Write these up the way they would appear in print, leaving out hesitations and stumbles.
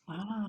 Ah,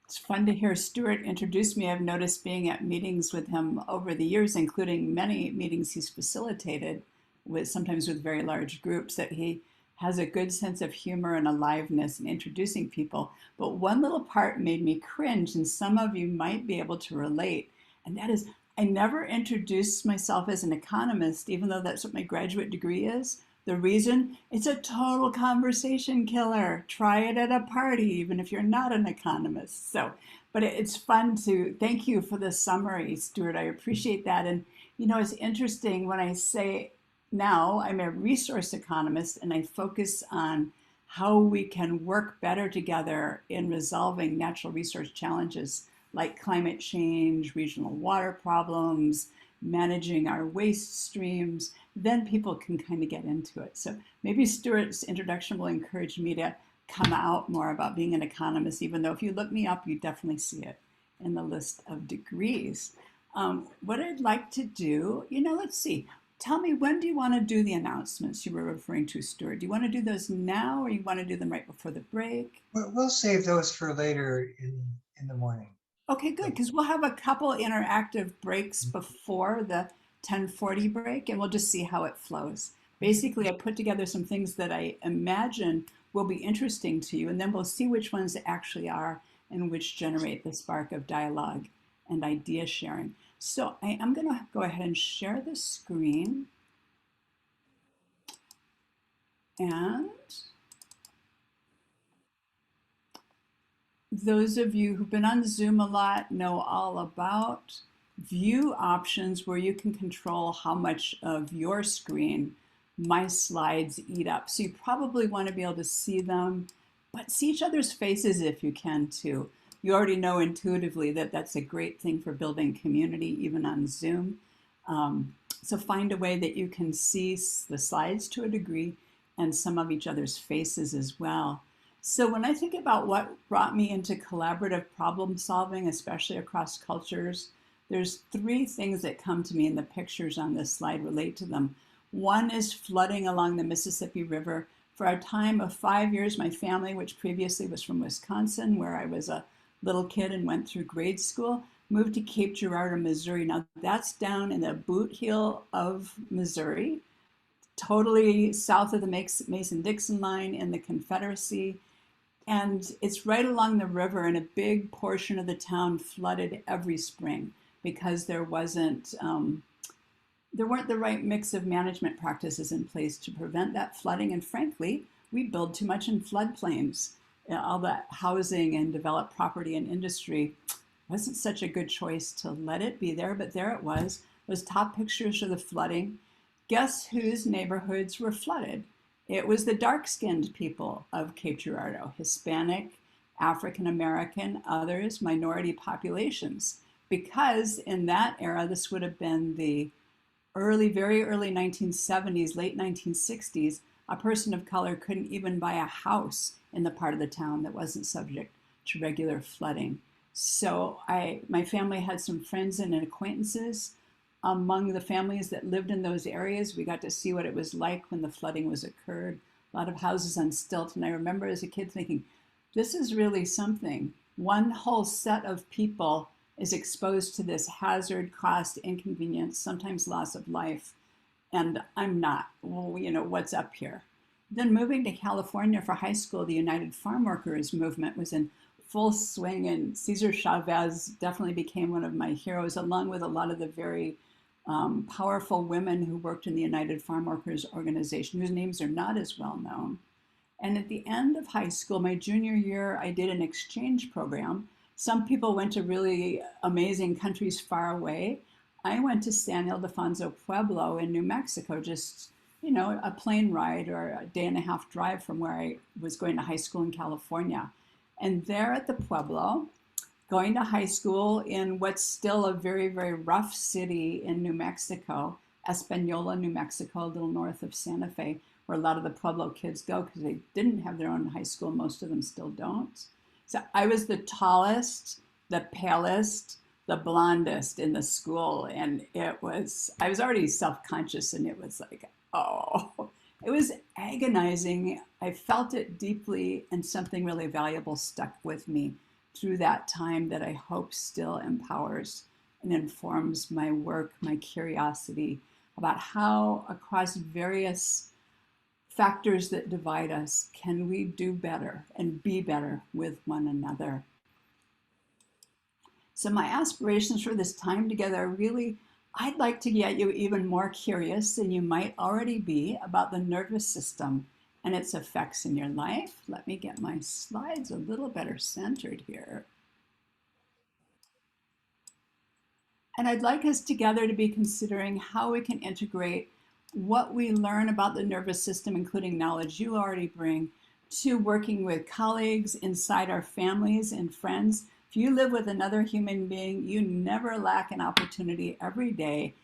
it's fun to hear Stuart introduce me. I've noticed being at meetings with him over the years, including many meetings he's facilitated with sometimes with very large groups, that he has a good sense of humor and aliveness in introducing people. But one little part made me cringe, and some of you might be able to relate, and that is I never introduced myself as an economist, even though that's what my graduate degree is. The reason? It's a total conversation killer. Try it at a party, even if you're not an economist. So, but it's fun to thank you for the summary, Stuart. I appreciate that. And, it's interesting when I say now I'm a resource economist and I focus on how we can work better together in resolving natural resource challenges like climate change, regional water problems, managing our waste streams, then people can kind of get into it. So maybe Stuart's introduction will encourage me to come out more about being an economist, even though if you look me up, you definitely see it in the list of degrees. What I'd like to do, let's see. Tell me, when do you want to do the announcements you were referring to, Stuart? Do you want to do those now or you want to do them right before the break? We'll save those for later in the morning. Okay, good, So, because we'll have a couple interactive breaks before the 10:40 break, and we'll just see how it flows. Basically, I put together some things that I imagine will be interesting to you, and then we'll see which ones actually are and which generate the spark of dialogue and idea sharing. So I am going to go ahead and share the screen, and those of you who've been on Zoom a lot know all about view options where you can control how much of your screen my slides eat up. So you probably want to be able to see them, but see each other's faces if you can too. You already know intuitively that that's a great thing for building community, even on Zoom. So find a way that you can see the slides to a degree and some of each other's faces as well. So when I think about what brought me into collaborative problem solving, especially across cultures, there's three things that come to me, and the pictures on this slide relate to them. One is flooding along the Mississippi River. For a time of 5 years, my family, which previously was from Wisconsin, where I was a little kid and went through grade school, moved to Cape Girardeau, Missouri. Now that's down in the boot heel of Missouri, totally south of the Mason-Dixon line in the Confederacy. And it's right along the river, and a big portion of the town flooded every spring because there weren't the right mix of management practices in place to prevent that flooding. And frankly, we build too much in floodplains. All that housing and developed property and industry wasn't such a good choice to let it be there, but there it was. Those top pictures of the flooding. Guess whose neighborhoods were flooded? It was the dark-skinned people of Cape Girardeau, Hispanic, African American, others, minority populations. Because in that era, this would have been the very early 1970s, late 1960s, a person of color couldn't even buy a house in the part of the town that wasn't subject to regular flooding. So my family had some friends and acquaintances among the families that lived in those areas. We got to see what it was like when the flooding was occurred. A lot of houses on stilts. And I remember as a kid thinking, this is really something. One whole set of people is exposed to this hazard, cost, inconvenience, sometimes loss of life. And I'm not. Well, what's up here? Then moving to California for high school, the United Farm Workers movement was in full swing, and Cesar Chavez definitely became one of my heroes, along with a lot of the very powerful women who worked in the United Farm Workers organization, whose names are not as well known. And at the end of high school, my junior year, I did an exchange program. Some people went to really amazing countries far away. I went to San Ildefonso Pueblo in New Mexico, just, a plane ride or a day and a half drive from where I was going to high school in California. And there at the Pueblo, going to high school in what's still a very, very rough city in New Mexico, Espanola, New Mexico, a little north of Santa Fe, where a lot of the Pueblo kids go because they didn't have their own high school. Most of them still don't. So I was the tallest, the palest, the blondest in the school. And I was already self conscious, and it was like, oh. It was agonizing. I felt it deeply, and something really valuable stuck with me through that time that I hope still empowers and informs my work, my curiosity about how, across various factors that divide us, can we do better and be better with one another. So my aspirations for this time together are really, I'd like to get you even more curious than you might already be about the nervous system and its effects in your life. Let me get my slides a little better centered here. And I'd like us together to be considering how we can integrate what we learn about the nervous system, including knowledge you already bring, to working with colleagues inside our families and friends. If you live with another human being, you never lack an opportunity every day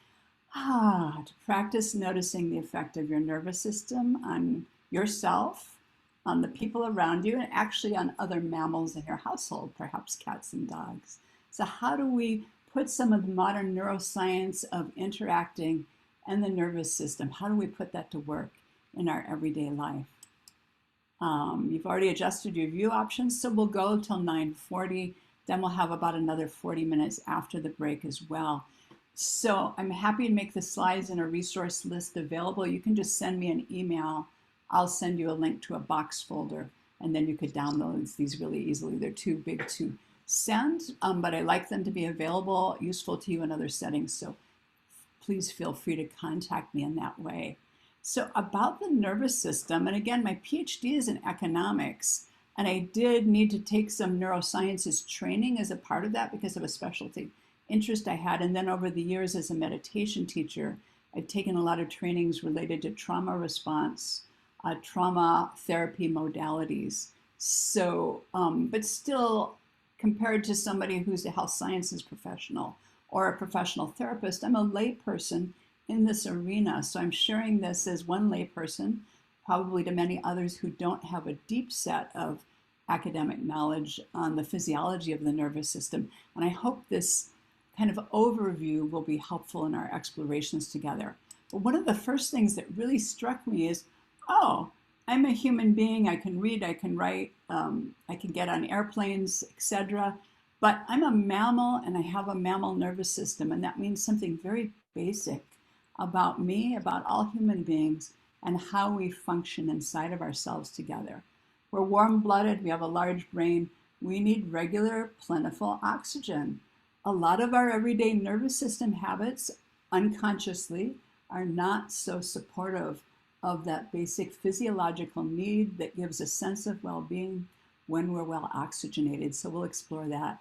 to practice noticing the effect of your nervous system on yourself, on the people around you, and actually on other mammals in your household, perhaps cats and dogs. So how do we put some of the modern neuroscience of interacting and the nervous system, how do we put that to work in our everyday life? You've already adjusted your view options, so we'll go till 9:40. Then we'll have about another 40 minutes after the break as well. So I'm happy to make the slides and a resource list available. You can just send me an email. I'll send you a link to a box folder, and then you could download these really easily. They're too big to send, but I like them to be available, useful to you in other settings. So please feel free to contact me in that way. So about the nervous system, and again, my PhD is in economics, and I did need to take some neurosciences training as a part of that because of a specialty interest I had. And then over the years as a meditation teacher, I've taken a lot of trainings related to trauma response, trauma therapy modalities. So, but still, compared to somebody who's a health sciences professional or a professional therapist, I'm a layperson in this arena. So I'm sharing this as one layperson, probably to many others who don't have a deep set of academic knowledge on the physiology of the nervous system. And I hope this kind of overview will be helpful in our explorations together. But one of the first things that really struck me is, oh, I'm a human being. I can read, I can write, I can get on airplanes, etc. But I'm a mammal and I have a mammal nervous system. And that means something very basic about me, about all human beings, and how we function inside of ourselves together. We're warm-blooded, we have a large brain, we need regular, plentiful oxygen. A lot of our everyday nervous system habits, unconsciously, are not so supportive of that basic physiological need that gives a sense of well-being when we're well oxygenated. So we'll explore that.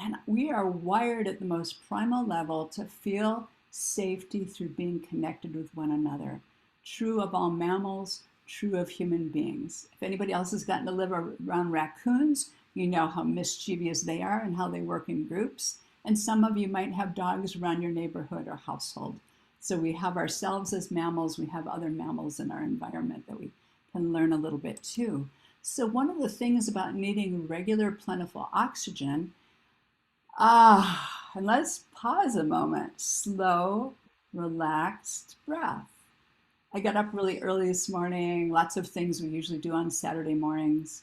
And we are wired at the most primal level to feel safety through being connected with one another. True of all mammals, true of human beings. If anybody else has gotten to live around raccoons, you know how mischievous they are and how they work in groups. And some of you might have dogs around your neighborhood or household. So we have ourselves as mammals, we have other mammals in our environment that we can learn a little bit too. So one of the things about needing regular, plentiful oxygen, and let's pause a moment. Slow, relaxed breath. I got up really early this morning, lots of things we usually do on Saturday mornings,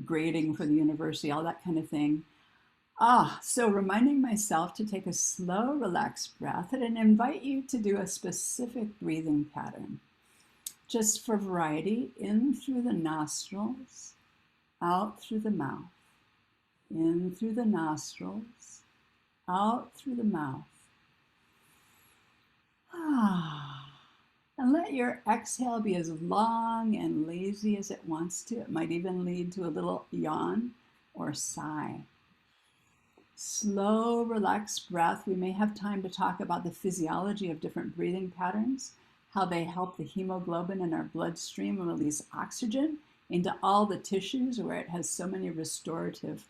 grading for the university, all that kind of thing. So reminding myself to take a slow, relaxed breath and invite you to do a specific breathing pattern. Just for variety, in through the nostrils, out through the mouth. In through the nostrils, out through the mouth. And let your exhale be as long and lazy as it wants to. It might even lead to a little yawn or sigh. Slow, relaxed breath. We may have time to talk about the physiology of different breathing patterns, how they help the hemoglobin in our bloodstream release oxygen into all the tissues where it has so many restorative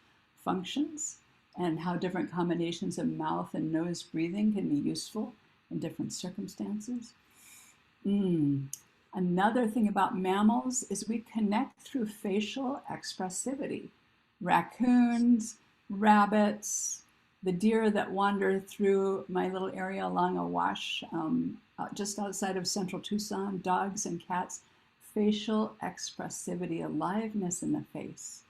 functions, and how different combinations of mouth and nose breathing can be useful in different circumstances. Another thing about mammals is we connect through facial expressivity. Raccoons, rabbits, the deer that wander through my little area along a wash just outside of central Tucson, dogs and cats, facial expressivity, aliveness in the face.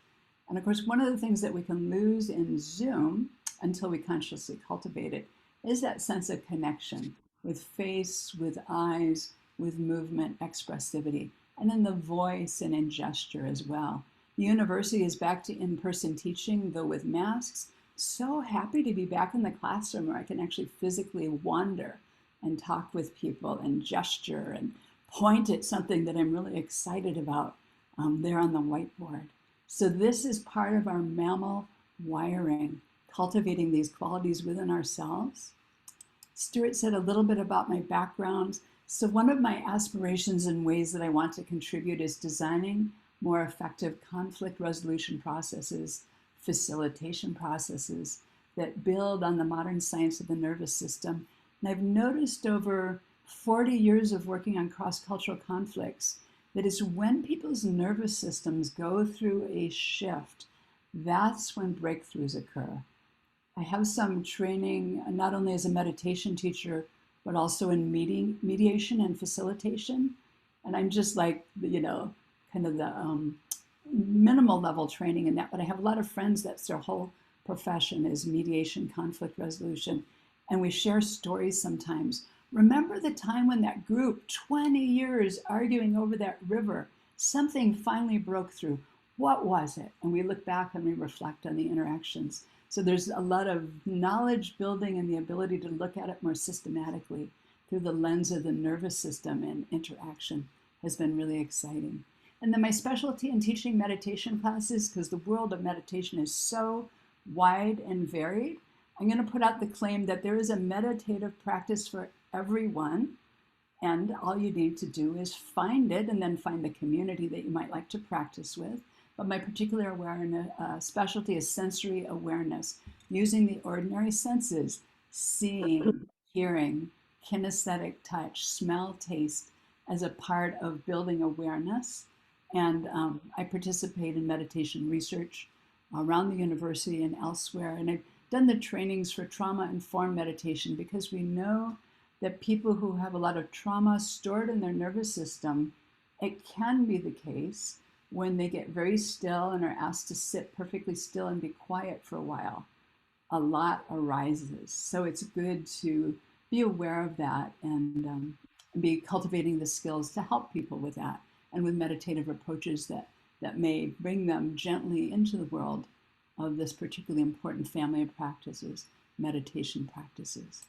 And of course, one of the things that we can lose in Zoom until we consciously cultivate it is that sense of connection with face, with eyes, with movement, expressivity, and in the voice and in gesture as well. The university is back to in-person teaching, though with masks. So happy to be back in the classroom where I can actually physically wander and talk with people and gesture and point at something that I'm really excited about there on the whiteboard. So this is part of our mammal wiring, cultivating these qualities within ourselves. Stuart said a little bit about my background. So one of my aspirations and ways that I want to contribute is designing more effective conflict resolution processes, facilitation processes that build on the modern science of the nervous system. And I've noticed over 40 years of working on cross-cultural conflicts that is when people's nervous systems go through a shift, that's when breakthroughs occur. I have some training, not only as a meditation teacher, but also in mediation and facilitation. And I'm just like, kind of the minimal level training in that, but I have a lot of friends that's their whole profession is mediation, conflict resolution. And we share stories sometimes. Remember the time when that group, 20 years arguing over that river, something finally broke through. What was it? And we look back and we reflect on the interactions. So there's a lot of knowledge building and the ability to look at it more systematically through the lens of the nervous system and interaction has been really exciting. And then my specialty in teaching meditation classes, because the world of meditation is so wide and varied, I'm going to put out the claim that there is a meditative practice for everyone. And all you need to do is find it and then find the community that you might like to practice with. But my particular awareness, specialty is sensory awareness, using the ordinary senses, seeing, hearing, kinesthetic touch, smell, taste, as a part of building awareness. And I participate in meditation research around the university and elsewhere. And I've done the trainings for trauma-informed meditation because we know that people who have a lot of trauma stored in their nervous system, it can be the case when they get very still and are asked to sit perfectly still and be quiet for a while, a lot arises. So it's good to be aware of that and be cultivating the skills to help people with that and with meditative approaches that may bring them gently into the world of this particularly important family of practices, meditation practices.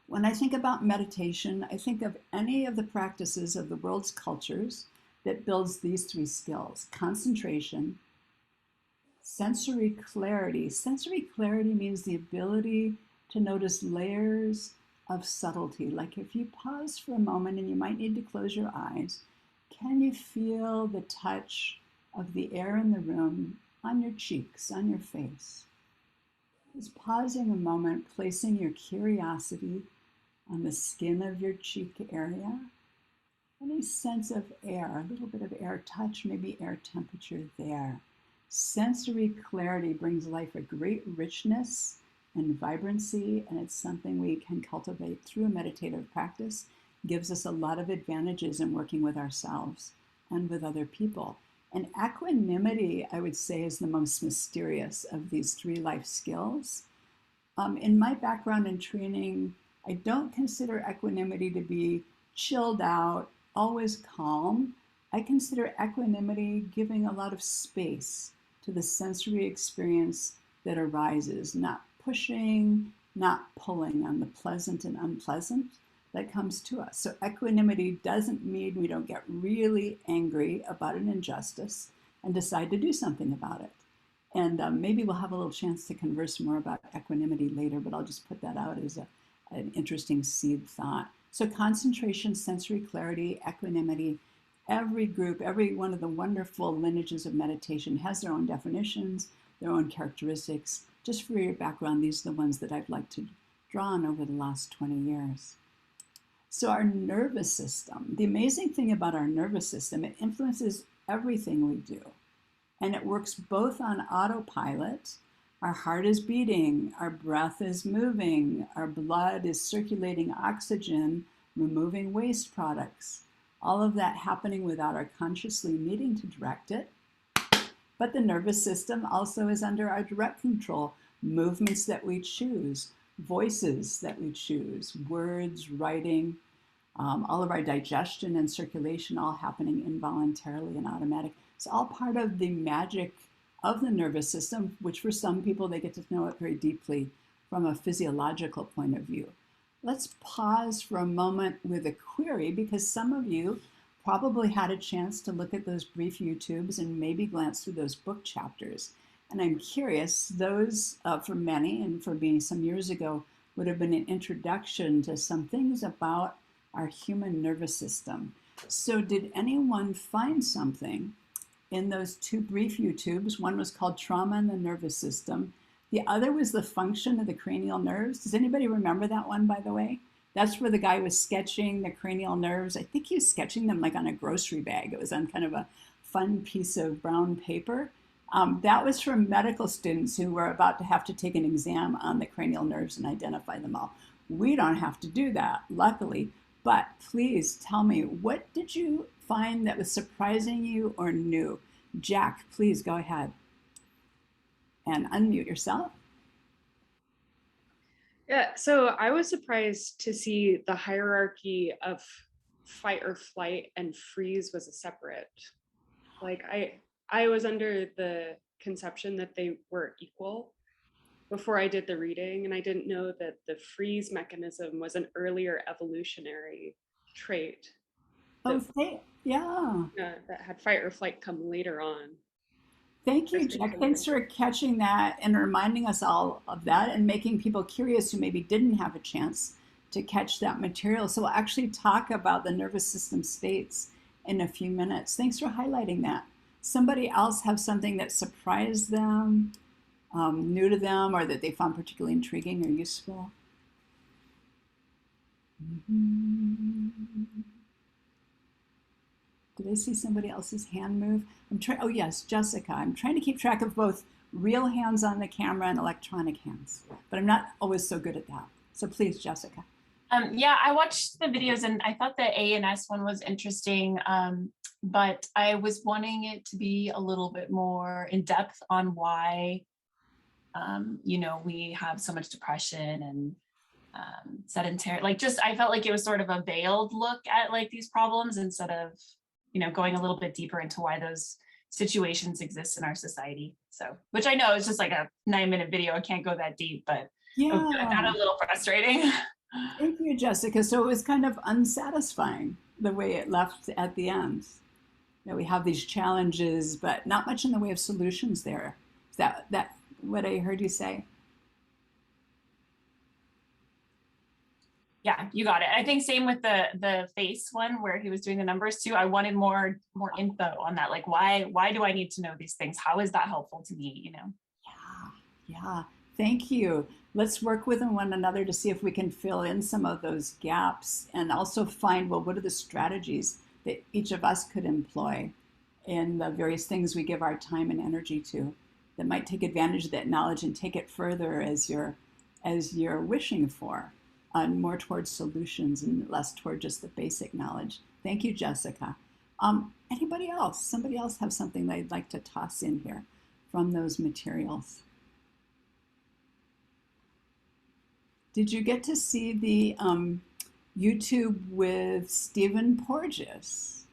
When I think about meditation, I think of any of the practices of the world's cultures that builds these three skills: concentration, sensory clarity. Sensory clarity means the ability to notice layers of subtlety. Like if you pause for a moment and you might need to close your eyes, can you feel the touch of the air in the room on your cheeks, on your face? Just pausing a moment, placing your curiosity on the skin of your cheek area. Any sense of air, a little bit of air touch, maybe air temperature there. Sensory clarity brings life a great richness and vibrancy, and it's something we can cultivate through a meditative practice. Gives us a lot of advantages in working with ourselves and with other people. And equanimity, I would say, is the most mysterious of these three life skills. In my background and training, I don't consider equanimity to be chilled out, always calm. I consider equanimity giving a lot of space to the sensory experience that arises, not pushing, not pulling on the pleasant and unpleasant that comes to us. So equanimity doesn't mean we don't get really angry about an injustice and decide to do something about it. And maybe we'll have a little chance to converse more about equanimity later, but I'll just put that out as an interesting seed thought. So concentration, sensory clarity, equanimity, every group, every one of the wonderful lineages of meditation has their own definitions, their own characteristics. Just for your background, these are the ones that I've liked to draw on over the last 20 years. So our nervous system, the amazing thing about our nervous system, it influences everything we do. And it works both on autopilot. Our heart is beating, our breath is moving, our blood is circulating oxygen, removing waste products. All of that happening without our consciously needing to direct it. But the nervous system also is under our direct control. Movements that we choose, voices that we choose, words, writing, all of our digestion and circulation all happening involuntarily and automatic. It's all part of the magic of the nervous system, which for some people, they get to know it very deeply from a physiological point of view. Let's pause for a moment with a query because some of you probably had a chance to look at those brief YouTubes and maybe glance through those book chapters. And I'm curious, those for many and for me some years ago would have been an introduction to some things about our human nervous system. So did anyone find something in those two brief YouTubes? One was called Trauma and the Nervous System. The other was the function of the cranial nerves. Does anybody remember that one, by the way? That's where the guy was sketching the cranial nerves. I think he was sketching them like on a grocery bag. It was on kind of a fun piece of brown paper. That was for medical students who were about to have to take an exam on the cranial nerves and identify them all. We don't have to do that, luckily. But please tell me, what did you find that was surprising you or new? Jack, please go ahead and unmute yourself. Yeah, so I was surprised to see the hierarchy of fight or flight and freeze was a separate. Like I was under the conception that they were equal before I did the reading, and I didn't know that the freeze mechanism was an earlier evolutionary trait that, Yeah. that had fight or flight come later on. Thank you, Jack. Thanks for catching that and reminding us all of that and making people curious who maybe didn't have a chance to catch that material. So we'll actually talk about the nervous system states in a few minutes. Thanks for highlighting that. Somebody else have something that surprised them, new to them, or that they found particularly intriguing or useful? Did I see somebody else's hand move? I'm trying. Oh yes, Jessica. I'm trying to keep track of both real hands on the camera and electronic hands, but I'm not always so good at that. So please, Jessica. Yeah, I watched the videos and I thought the A and S one was interesting, but I was wanting it to be a little bit more in depth on why, we have so much depression and sedentary. Like, just I felt like it was sort of a veiled look at like these problems instead of going a little bit deeper into why those situations exist in our society. So, which I know is just like a 9-minute video. I can't go that deep, but yeah, I found it a little frustrating. Thank you, Jessica. So it was kind of unsatisfying the way it left at the end. We have these challenges, but not much in the way of solutions there. Is that what I heard you say? Yeah, you got it. I think same with the face one where he was doing the numbers too. I wanted more info on that. Like, why do I need to know these things? How is that helpful to me? Yeah. Thank you. Let's work with one another to see if we can fill in some of those gaps and also find, well, what are the strategies that each of us could employ in the various things we give our time and energy to that might take advantage of that knowledge and take it further as you're wishing for, more towards solutions and less toward just the basic knowledge. Thank you, Jessica. Anybody else? Somebody else have something they'd like to toss in here from those materials? Did you get to see the YouTube with Stephen Porges?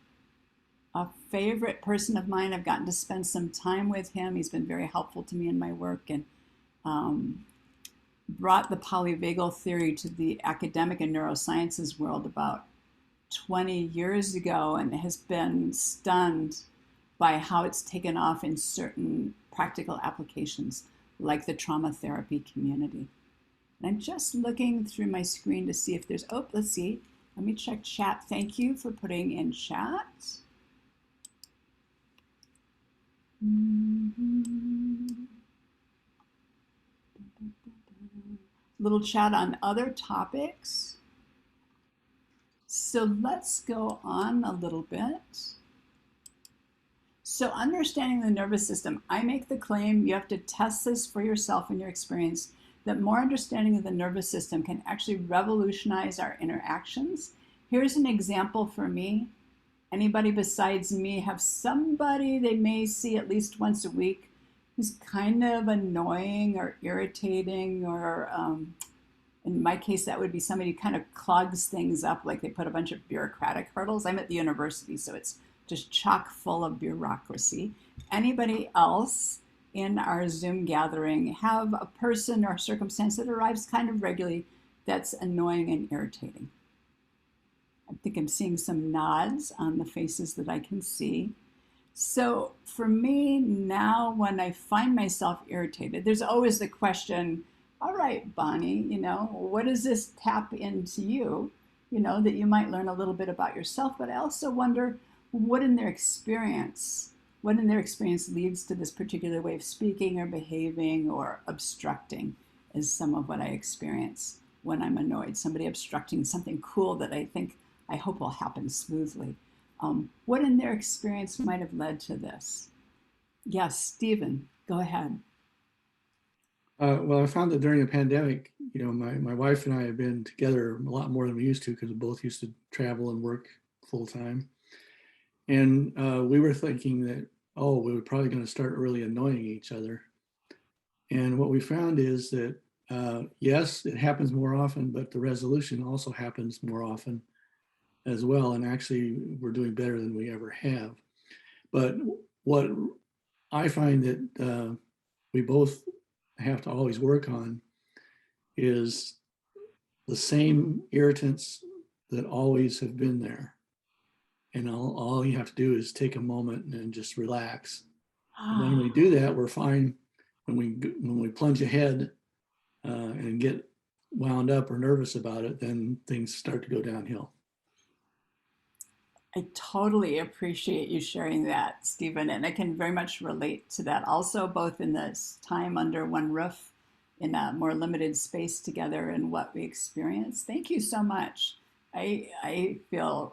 A favorite person of mine. I've gotten to spend some time with him. He's been very helpful to me in my work and brought the polyvagal theory to the academic and neurosciences world about 20 years ago and has been stunned by how it's taken off in certain practical applications like the trauma therapy community. And I'm just looking through my screen to see if there's, let's see. Let me check chat. Thank you for putting in chat. Little chat on other topics. So let's go on a little bit. So understanding the nervous system, I make the claim, you have to test this for yourself in your experience, that more understanding of the nervous system can actually revolutionize our interactions. Here's an example for me. Anybody besides me have somebody they may see at least once a week who's kind of annoying or irritating, or in my case, that would be somebody who kind of clogs things up, like they put a bunch of bureaucratic hurdles. I'm at the university, so it's just chock full of bureaucracy. Anybody else in our Zoom gathering have a person or circumstance that arrives kind of regularly that's annoying and irritating? I think I'm seeing some nods on the faces that I can see. So for me now, when I find myself irritated, there's always the question, all right, Bonnie, what does this tap into you? That you might learn a little bit about yourself, but I also wonder what in their experience, leads to this particular way of speaking or behaving or obstructing, is some of what I experience when I'm annoyed. Somebody obstructing something cool that I hope will happen smoothly. What in their experience might have led to this? Yes, Stephen, go ahead. Well, I found that during the pandemic, my wife and I have been together a lot more than we used to, because we both used to travel and work full time. And we were thinking that, we were probably going to start really annoying each other. And what we found is that, yes, it happens more often, but the resolution also happens more often as well. And actually, we're doing better than we ever have. But what I find that we both have to always work on is the same irritants that always have been there. And all you have to do is take a moment and just relax. And when we do that, we're fine. When we plunge ahead and get wound up or nervous about it, then things start to go downhill. I totally appreciate you sharing that, Stephen, and I can very much relate to that also, both in this time under one roof in a more limited space together and what we experience. Thank you so much. I feel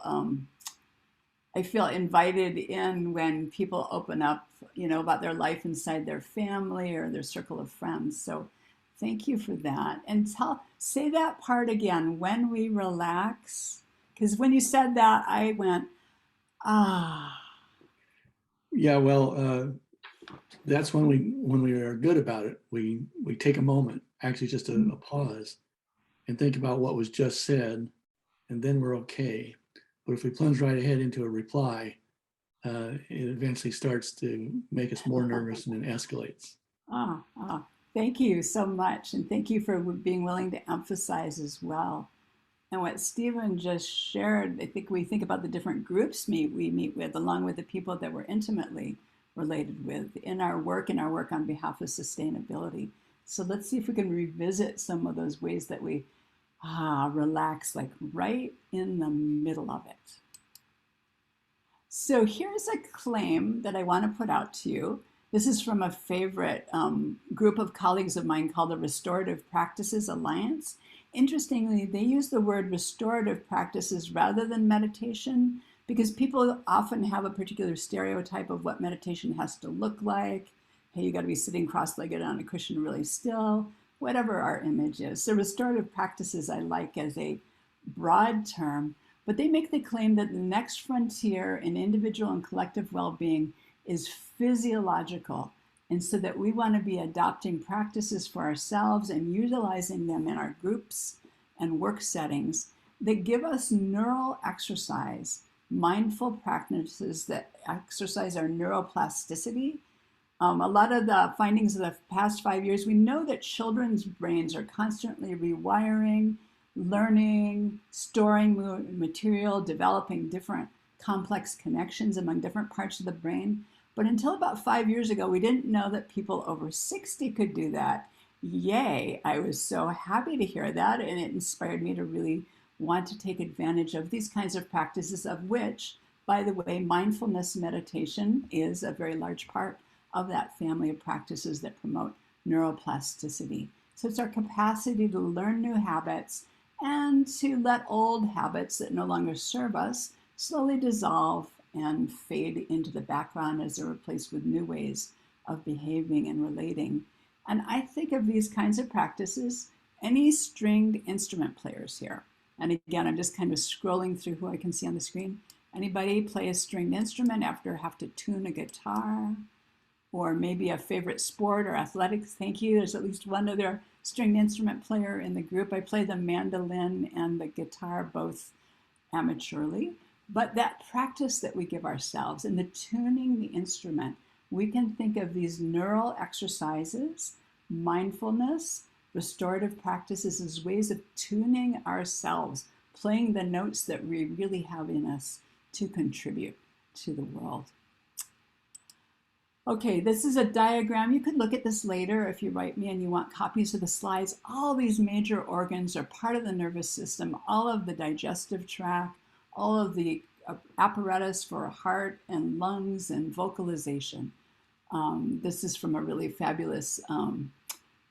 invited in when people open up, about their life inside their family or their circle of friends. So thank you for that. And say that part again, when we relax, because when you said that, I went, ah. Yeah, well, that's when we are good about it. We take a moment, actually just a pause, and think about what was just said, and then we're okay. But if we plunge right ahead into a reply, it eventually starts to make us more nervous and then escalates. Thank you so much. And thank you for being willing to emphasize as well. And what Stephen just shared, I think we think about the different groups we meet with, along with the people that we're intimately related with in our work on behalf of sustainability. So let's see if we can revisit some of those ways that we relax, like right in the middle of it. So here's a claim that I want to put out to you. This is from a favorite group of colleagues of mine called the Restorative Practices Alliance. Interestingly, they use the word restorative practices rather than meditation, because people often have a particular stereotype of what meditation has to look like. Hey, you got to be sitting cross-legged on a cushion really still, whatever our image is. So restorative practices I like as a broad term, but they make the claim that the next frontier in individual and collective well-being is physiological. And so that we want to be adopting practices for ourselves and utilizing them in our groups and work settings that give us neural exercise, mindful practices that exercise our neuroplasticity. A lot of the findings of the past 5 years, we know that children's brains are constantly rewiring, learning, storing material, developing different complex connections among different parts of the brain. But until about 5 years ago, we didn't know that people over 60 could do that. Yay, I was so happy to hear that, and it inspired me to really want to take advantage of these kinds of practices, of which, by the way, mindfulness meditation is a very large part of that family of practices that promote neuroplasticity. So it's our capacity to learn new habits and to let old habits that no longer serve us slowly dissolve and fade into the background as they're replaced with new ways of behaving and relating. And I think of these kinds of practices, any stringed instrument players here. And again, I'm just kind of scrolling through who I can see on the screen. Anybody play a stringed instrument after have to tune a guitar? Or maybe a favorite sport or athletics? Thank you. There's at least one other stringed instrument player in the group. I play the mandolin and the guitar both amateurly. But that practice that we give ourselves in the tuning the instrument, we can think of these neural exercises, mindfulness, restorative practices as ways of tuning ourselves, playing the notes that we really have in us to contribute to the world. Okay, this is a diagram. You could look at this later if you write me and you want copies of the slides. All these major organs are part of the nervous system, all of the digestive tract, all of the apparatus for heart and lungs and vocalization. This is from a really fabulous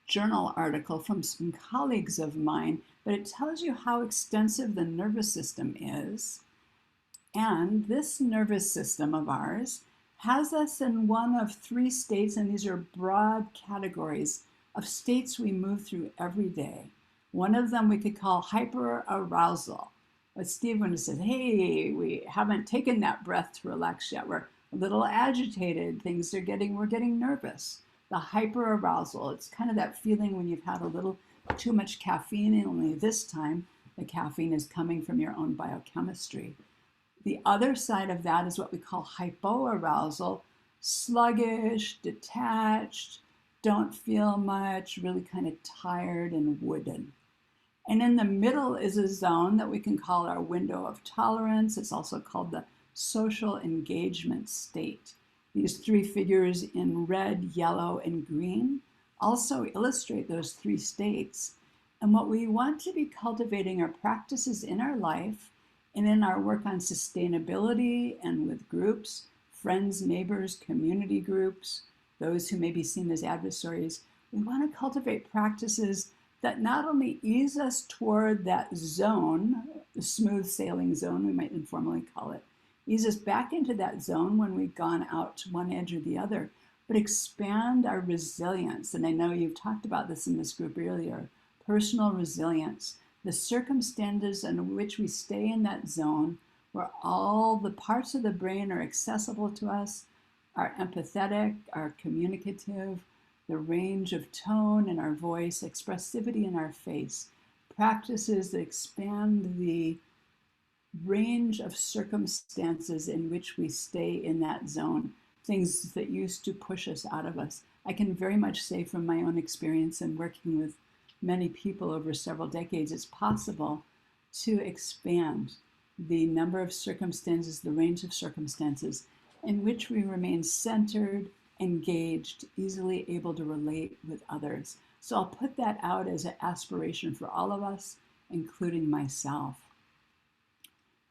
journal article from some colleagues of mine, but it tells you how extensive the nervous system is. And this nervous system of ours has us in one of three states, and these are broad categories of states we move through every day. One of them we could call hyperarousal. But Stephen says, hey, we haven't taken that breath to relax yet. We're a little agitated. We're getting nervous. The hyperarousal, it's kind of that feeling when you've had a little too much caffeine, and only this time the caffeine is coming from your own biochemistry. The other side of that is what we call hypoarousal, sluggish, detached, don't feel much, really kind of tired and wooden. And in the middle is a zone that we can call our window of tolerance. It's also called the social engagement state. These three figures in red, yellow, and green also illustrate those three states. And what we want to be cultivating are practices in our life and in our work on sustainability and with groups, friends, neighbors, community groups, those who may be seen as adversaries. We want to cultivate practices that not only ease us toward that zone, the smooth sailing zone, we might informally call it, ease us back into that zone when we've gone out to one edge or the other, but expand our resilience. And I know you've talked about this in this group earlier, personal resilience, the circumstances in which we stay in that zone where all the parts of the brain are accessible to us, are empathetic, are communicative, the range of tone in our voice, expressivity in our face, practices that expand the range of circumstances in which we stay in that zone, things that used to push us out of us. I can very much say from my own experience and working with many people over several decades, it's possible to expand the number of circumstances, the range of circumstances in which we remain centered, engaged, easily able to relate with others. So I'll put that out as an aspiration for all of us, including myself.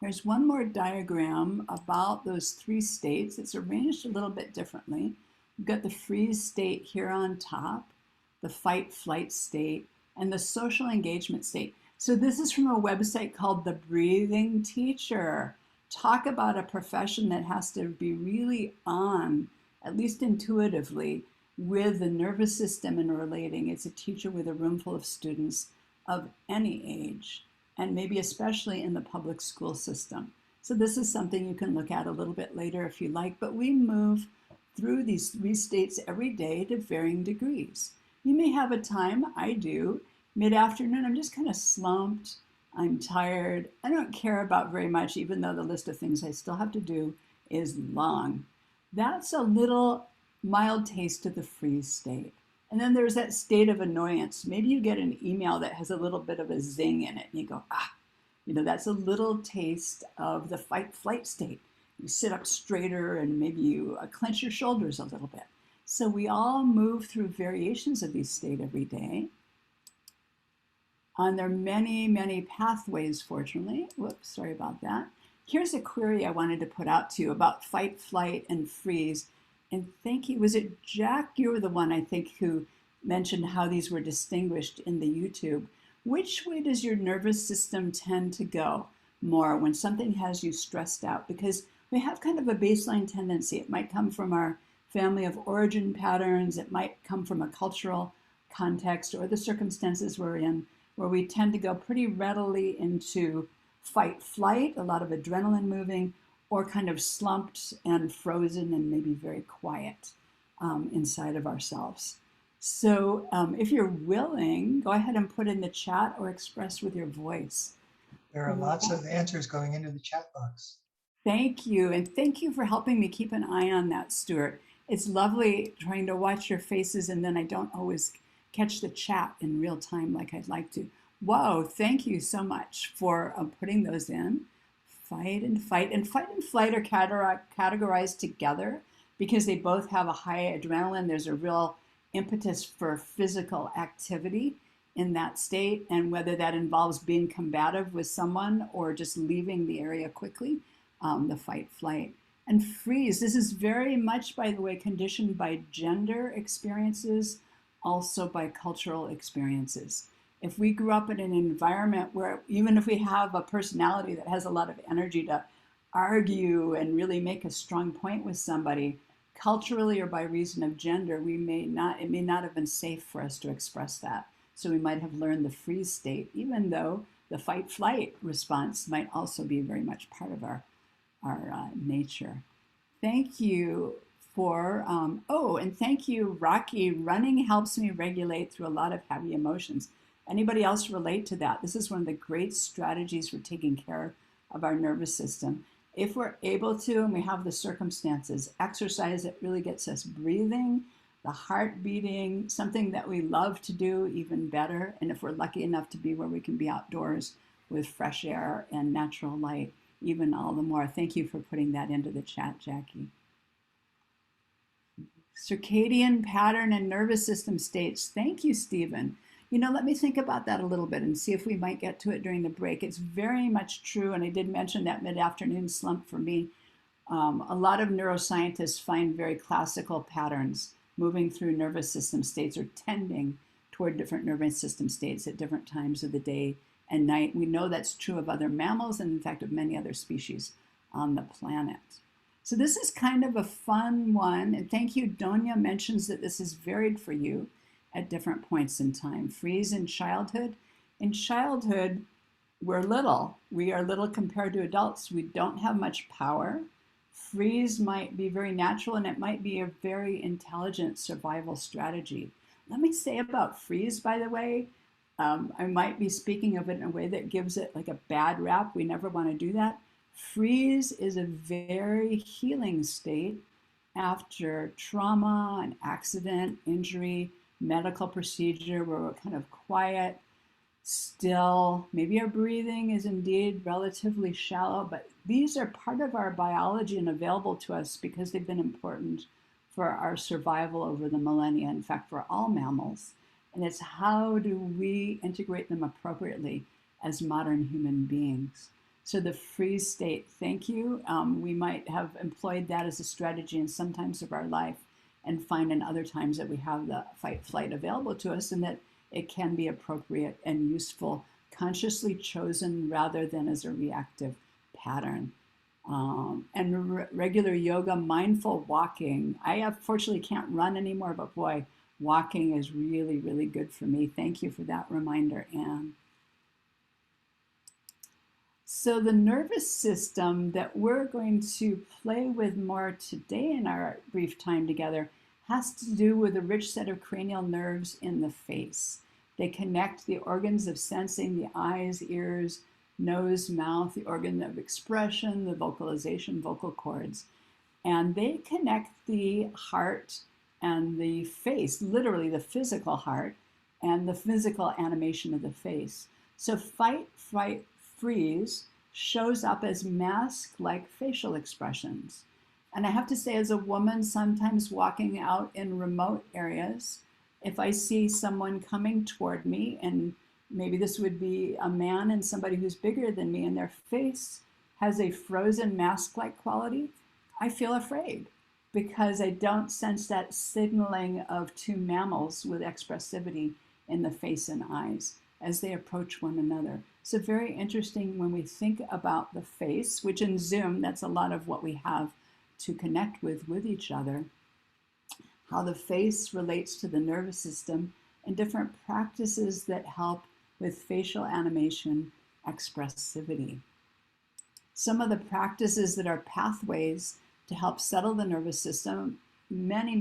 There's one more diagram about those three states. It's arranged a little bit differently. We've got the freeze state here on top, the fight-flight state, and the social engagement state. So this is from a website called The Breathing Teacher. Talk about a profession that has to be really on, at least intuitively, with the nervous system and relating. It's a teacher with a room full of students of any age, and maybe especially in the public school system. So this is something you can look at a little bit later if you like, but we move through these three states every day to varying degrees. You may have a time, I do, mid-afternoon, I'm just kind of slumped, I'm tired, I don't care about very much, even though the list of things I still have to do is long. That's a little mild taste of the freeze state. And then there's that state of annoyance. Maybe you get an email that has a little bit of a zing in it and you go, that's a little taste of the fight-flight state. You sit up straighter and maybe you clench your shoulders a little bit. So we all move through variations of these states every day. And there are many, many pathways, fortunately. Whoops, sorry about that. Here's a query I wanted to put out to you about fight, flight, and freeze. And thank you. Was it Jack? You were the one, I think, who mentioned how these were distinguished in the YouTube. Which way does your nervous system tend to go more when something has you stressed out? Because we have kind of a baseline tendency. It might come from our family of origin patterns. It might come from a cultural context or the circumstances we're in, where we tend to go pretty readily into fight, flight, a lot of adrenaline moving, or kind of slumped and frozen and maybe very quiet inside of ourselves. So if you're willing, go ahead and put in the chat or express with your voice. There are lots of answers going into the chat box. Thank you. And thank you for helping me keep an eye on that, Stuart. It's lovely trying to watch your faces, and then I don't always catch the chat in real time like I'd like to. Whoa, thank you so much for putting those in. Fight and fight. And fight and flight are categorized together because they both have a high adrenaline. There's a real impetus for physical activity in that state, and whether that involves being combative with someone or just leaving the area quickly, the fight, flight. And freeze, this is very much, by the way, conditioned by gender experiences, also by cultural experiences. If we grew up in an environment where, even if we have a personality that has a lot of energy to argue and really make a strong point with somebody, culturally or by reason of gender, it may not have been safe for us to express that. So we might have learned the freeze state, even though the fight flight response might also be very much part of our nature. Thank you for, and thank you, Rocky. Running helps me regulate through a lot of heavy emotions. Anybody else relate to that? This is one of the great strategies for taking care of our nervous system. If we're able to, and we have the circumstances, exercise that really gets us breathing, the heart beating, something that we love to do, even better. And if we're lucky enough to be where we can be outdoors with fresh air and natural light, even all the more. Thank you for putting that into the chat, Jackie. Circadian pattern and nervous system states. Thank you, Stephen. You know, let me think about that a little bit and see if we might get to it during the break. It's very much true, and I did mention that mid-afternoon slump for me. A lot of neuroscientists find very classical patterns moving through nervous system states or tending toward different nervous system states at different times of the day and night. We know that's true of other mammals and, in fact, of many other species on the planet. So this is kind of a fun one. And thank you. Donia mentions that this is varied for you at different points in time. Freeze in childhood. In childhood, we're little. We are little compared to adults. We don't have much power. Freeze might be very natural, and it might be a very intelligent survival strategy. Let me say about freeze, by the way, I might be speaking of it in a way that gives it like a bad rap. We never want to do that. Freeze is a very healing state after trauma, an accident, injury, medical procedure, where we're kind of quiet, still. Maybe our breathing is indeed relatively shallow, but these are part of our biology and available to us because they've been important for our survival over the millennia, in fact, for all mammals. And it's how do we integrate them appropriately as modern human beings. So the freeze state, thank you. We might have employed that as a strategy in some times of our life and find in other times that we have the fight flight available to us and that it can be appropriate and useful, consciously chosen rather than as a reactive pattern. Regular yoga, mindful walking. I unfortunately can't run anymore, but boy, walking is really, really good for me. Thank you for that reminder, Anne. So the nervous system that we're going to play with more today in our brief time together has to do with a rich set of cranial nerves in the face. They connect the organs of sensing, the eyes, ears, nose, mouth, the organ of expression, the vocalization, vocal cords. And they connect the heart and the face, literally the physical heart and the physical animation of the face. So fight, fright, freeze shows up as mask-like facial expressions. And I have to say, as a woman, sometimes walking out in remote areas, if I see someone coming toward me, and maybe this would be a man and somebody who's bigger than me, and their face has a frozen mask-like quality, I feel afraid because I don't sense that signaling of two mammals with expressivity in the face and eyes as they approach one another. So very interesting when we think about the face, which in Zoom, that's a lot of what we have to connect with each other, how the face relates to the nervous system and different practices that help with facial animation expressivity. Some of the practices that are pathways to help settle the nervous system, many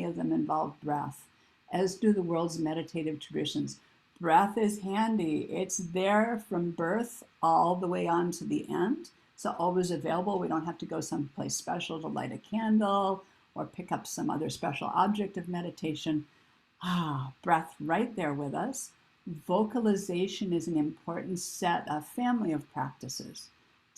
of them involve breath, as do the world's meditative traditions. Breath is handy. It's there from birth all the way on to the end. So always available. We don't have to go someplace special to light a candle or pick up some other special object of meditation. Breath right there with us. Vocalization is an important family of practices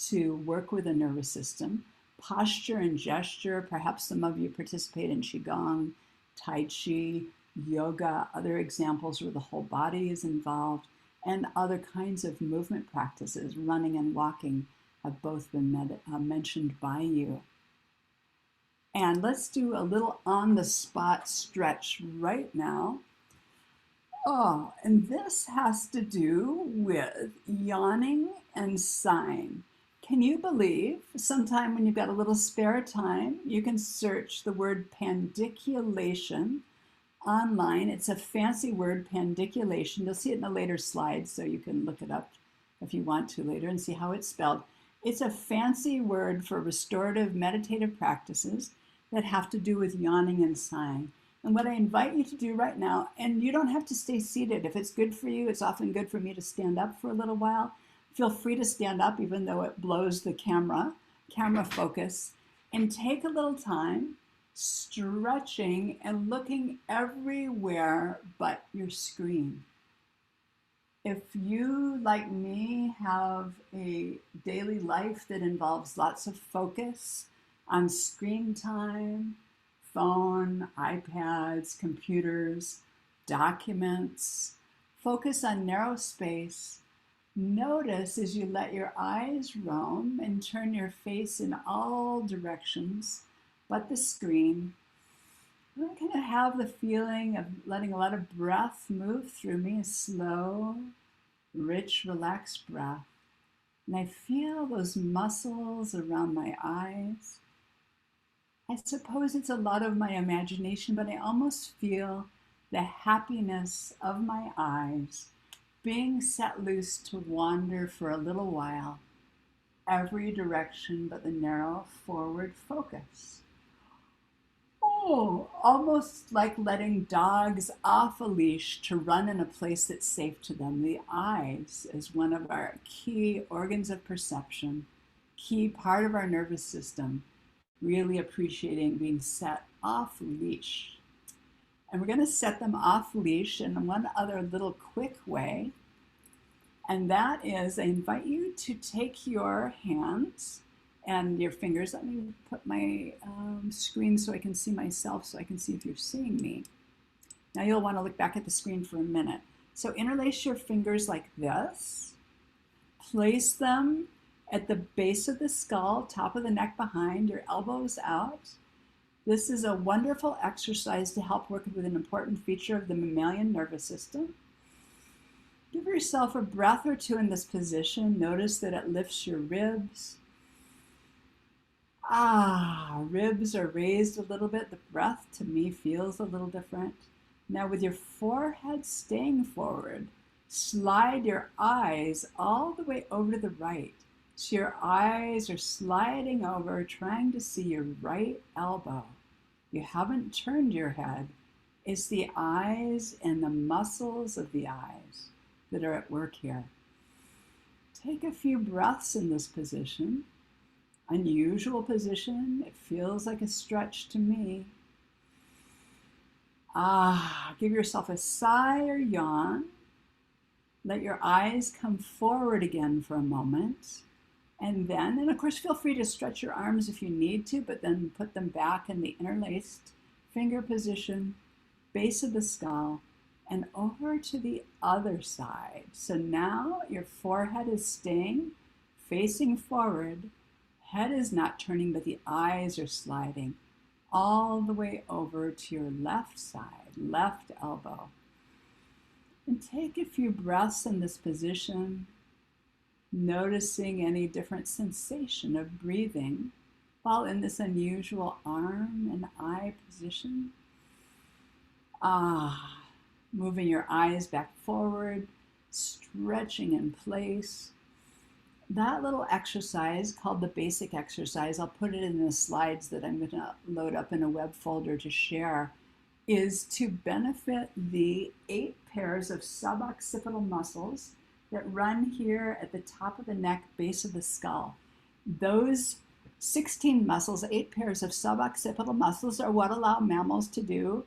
to work with the nervous system. Posture and gesture, perhaps some of you participate in Qigong, Tai Chi, yoga, other examples where the whole body is involved, and other kinds of movement practices, running and walking, have both been mentioned by you. And let's do a little on-the-spot stretch right now. And this has to do with yawning and sighing. Can you believe sometime when you've got a little spare time, you can search the word pandiculation online? It's a fancy word, pandiculation. You'll see it in a later slide, so you can look it up if you want to later and see how it's spelled. It's a fancy word for restorative meditative practices that have to do with yawning and sighing. And what I invite you to do right now, and you don't have to stay seated. If it's good for you, it's often good for me to stand up for a little while. Feel free to stand up, even though it blows the camera focus, and take a little time stretching and looking everywhere but your screen. If you, like me, have a daily life that involves lots of focus on screen time, phone, iPads, computers, documents, focus on narrow space. Notice as you let your eyes roam and turn your face in all directions but the screen, I'm going to have the feeling of letting a lot of breath move through me, a slow, rich, relaxed breath. And I feel those muscles around my eyes. I suppose it's a lot of my imagination, but I almost feel the happiness of my eyes being set loose to wander for a little while, every direction but the narrow forward focus. Almost like letting dogs off a leash to run in a place that's safe to them. The eyes is one of our key organs of perception, key part of our nervous system, really appreciating being set off leash. And we're going to set them off leash in one other little quick way. And that is, I invite you to take your hands and your fingers. Let me put my screen so I can see myself, so I can see if you're seeing me. Now you'll want to look back at the screen for a minute. So interlace your fingers like this. Place them at the base of the skull, top of the neck behind, your elbows out. This is a wonderful exercise to help work with an important feature of the mammalian nervous system. Give yourself a breath or two in this position. Notice that it lifts your ribs. Ribs are raised a little bit. The breath to me feels a little different. Now with your forehead staying forward, slide your eyes all the way over to the right. So your eyes are sliding over, trying to see your right elbow. You haven't turned your head. It's the eyes and the muscles of the eyes that are at work here. Take a few breaths in this position. Unusual position. It feels like a stretch to me. Give yourself a sigh or yawn. Let your eyes come forward again for a moment. And of course, feel free to stretch your arms if you need to, but then put them back in the interlaced finger position, base of the skull, and over to the other side. So now your forehead is staying facing forward. Head is not turning, but the eyes are sliding all the way over to your left side, left elbow. And take a few breaths in this position, noticing any different sensation of breathing while in this unusual arm and eye position. Moving your eyes back forward, stretching in place. that little exercise called the basic exercise, I'll put it in the slides that I'm going to load up in a web folder to share, is to benefit the 8 pairs of suboccipital muscles that run here at the top of the neck, base of the skull. Those 16 muscles, 8 pairs of suboccipital muscles, are what allow mammals to do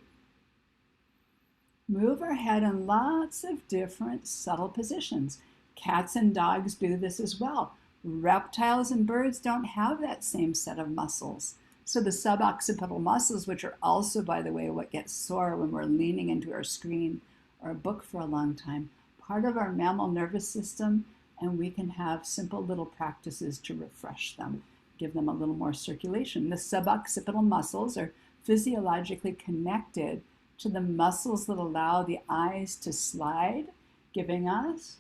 move our head in lots of different subtle positions. Cats and dogs do this as well. Reptiles and birds don't have that same set of muscles. So the suboccipital muscles, which are also, by the way, what gets sore when we're leaning into our screen or a book for a long time, part of our mammal nervous system, and we can have simple little practices to refresh them, give them a little more circulation. The suboccipital muscles are physiologically connected to the muscles that allow the eyes to slide, giving us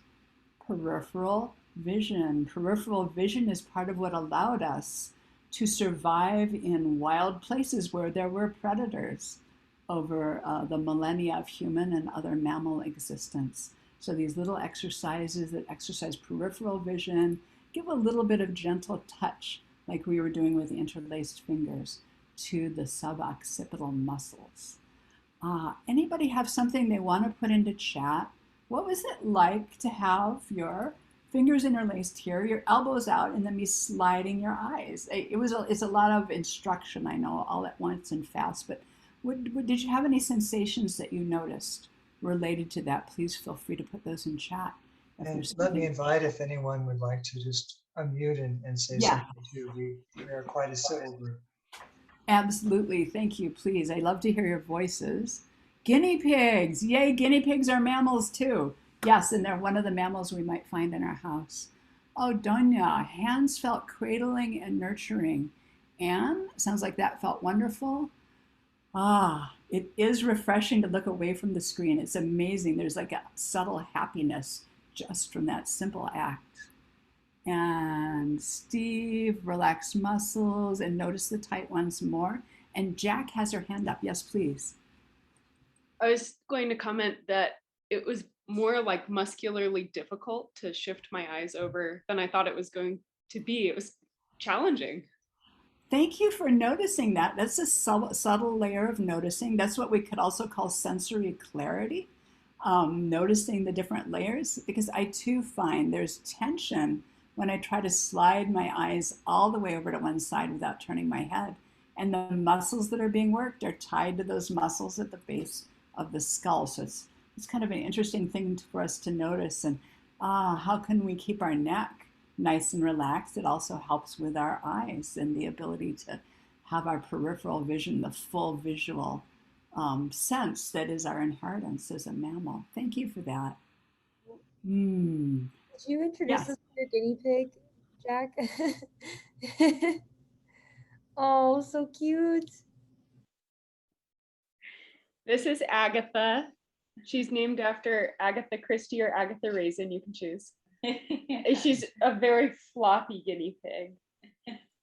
peripheral vision. Peripheral vision is part of what allowed us to survive in wild places where there were predators over the millennia of human and other mammal existence. So these little exercises that exercise peripheral vision, give a little bit of gentle touch, like we were doing with the interlaced fingers, to the suboccipital muscles. Anybody have something they want to put into chat? What was it like to have your fingers interlaced here, your elbows out, and then me sliding your eyes? It's a lot of instruction, I know, all at once and fast, but did you have any sensations that you noticed related to that? Please feel free to put those in chat. And let me invite if anyone would like to just unmute and say something too. We are quite a civil group. Absolutely. Thank you. Please. I love to hear your voices. Guinea pigs. Yay. Guinea pigs are mammals too. Yes. And they're one of the mammals we might find in our house. Oh, Donya, hands felt cradling and nurturing. Anne, sounds like that felt wonderful. It is refreshing to look away from the screen. It's amazing. There's like a subtle happiness just from that simple act. And Steve, relax muscles and notice the tight ones more. And Jack has her hand up. Yes, please. I was going to comment that it was more like muscularly difficult to shift my eyes over than I thought it was going to be. It was challenging. Thank you for noticing that. That's a subtle layer of noticing. That's what we could also call sensory clarity, noticing the different layers, because I too find there's tension when I try to slide my eyes all the way over to one side without turning my head. And the muscles that are being worked are tied to those muscles at the base of the skull. So it's kind of an interesting thing for us to notice. And how can we keep our neck nice and relaxed? It also helps with our eyes and the ability to have our peripheral vision, the full visual sense that is our inheritance as a mammal. Thank you for that. Did you introduce us to your guinea pig, Jack? Oh, so cute. This is Agatha. She's named after Agatha Christie or Agatha Raisin, you can choose. She's a very floppy guinea pig,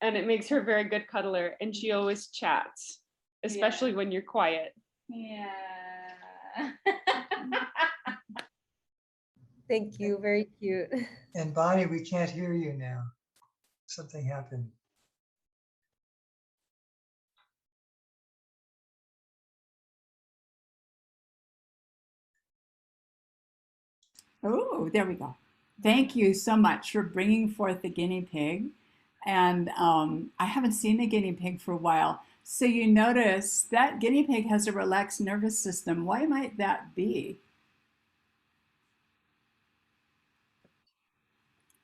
and it makes her a very good cuddler, and she always chats, especially when you're quiet. Yeah. Thank you, very cute. And Bonnie, we can't hear you now. Something happened. Oh, there we go. Thank you so much for bringing forth the guinea pig. And I haven't seen a guinea pig for a while. So you notice that guinea pig has a relaxed nervous system. Why might that be?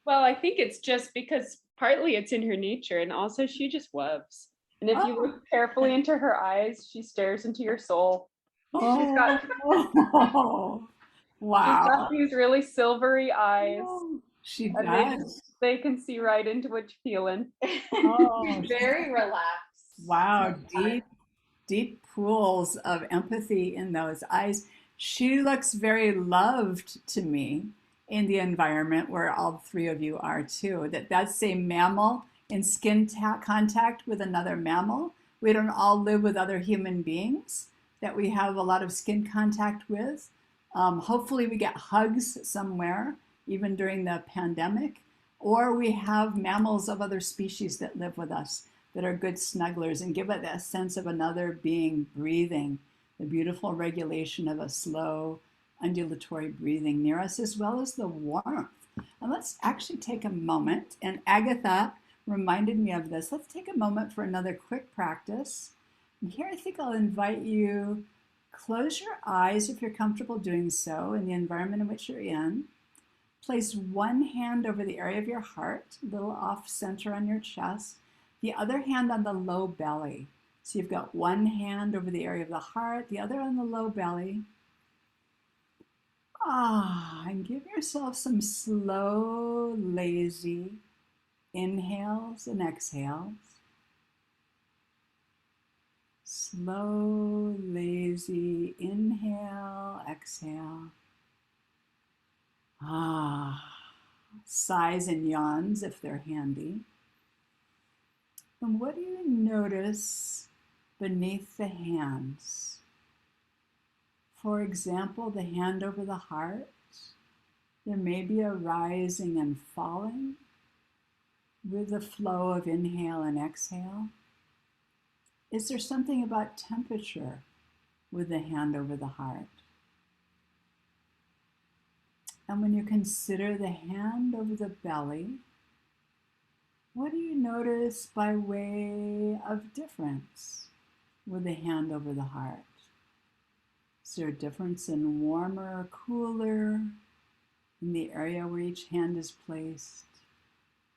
Well, I think it's just because partly it's in her nature, and also she just loves. And if you look carefully into her eyes, she stares into your soul. She's got wow. She's got these really silvery eyes. She and does. They can see right into what you're feeling. Very relaxed. Wow, deep pools of empathy in those eyes. She looks very loved to me in the environment where all three of you are too. That's a mammal in skin contact with another mammal. We don't all live with other human beings that we have a lot of skin contact with. Hopefully we get hugs somewhere, even during the pandemic, Or we have mammals of other species that live with us that are good snugglers and give it that sense of another being breathing, the beautiful regulation of a slow, undulatory breathing near us, as well as the warmth. And let's actually take a moment, and Agatha reminded me of this. Let's take a moment for another quick practice. And here I think I'll invite you, close your eyes if you're comfortable doing so in the environment in which you're in. Place one hand over the area of your heart, a little off center on your chest, the other hand on the low belly. So you've got one hand over the area of the heart, the other on the low belly. And give yourself some slow, lazy inhales and exhales. Slow, lazy inhale, exhale. Sighs and yawns if they're handy. And what do you notice beneath the hands? For example, the hand over the heart. There may be a rising and falling with the flow of inhale and exhale. Is there something about temperature with the hand over the heart? And when you consider the hand over the belly, what do you notice by way of difference with the hand over the heart? Is there a difference in warmer or cooler in the area where each hand is placed?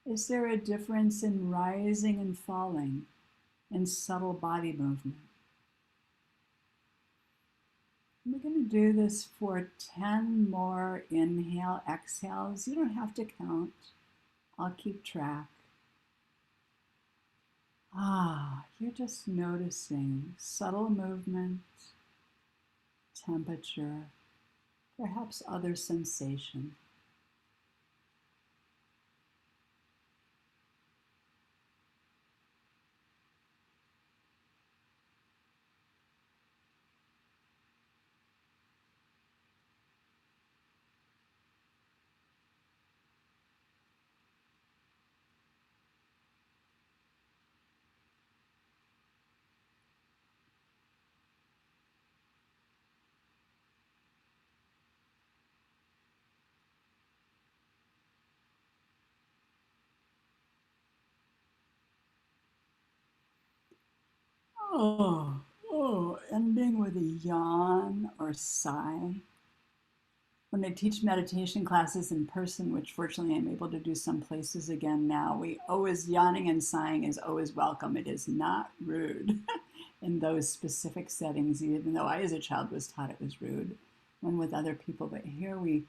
Is there a difference in rising and falling and subtle body movement? We're going to do this for 10 more inhale, exhales. You don't have to count. I'll keep track. You're just noticing subtle movement, temperature, perhaps other sensation. Ending with a yawn or sigh. When I teach meditation classes in person, which fortunately I'm able to do some places again now, yawning and sighing is always welcome. It is not rude in those specific settings, even though I as a child was taught it was rude when with other people. But here we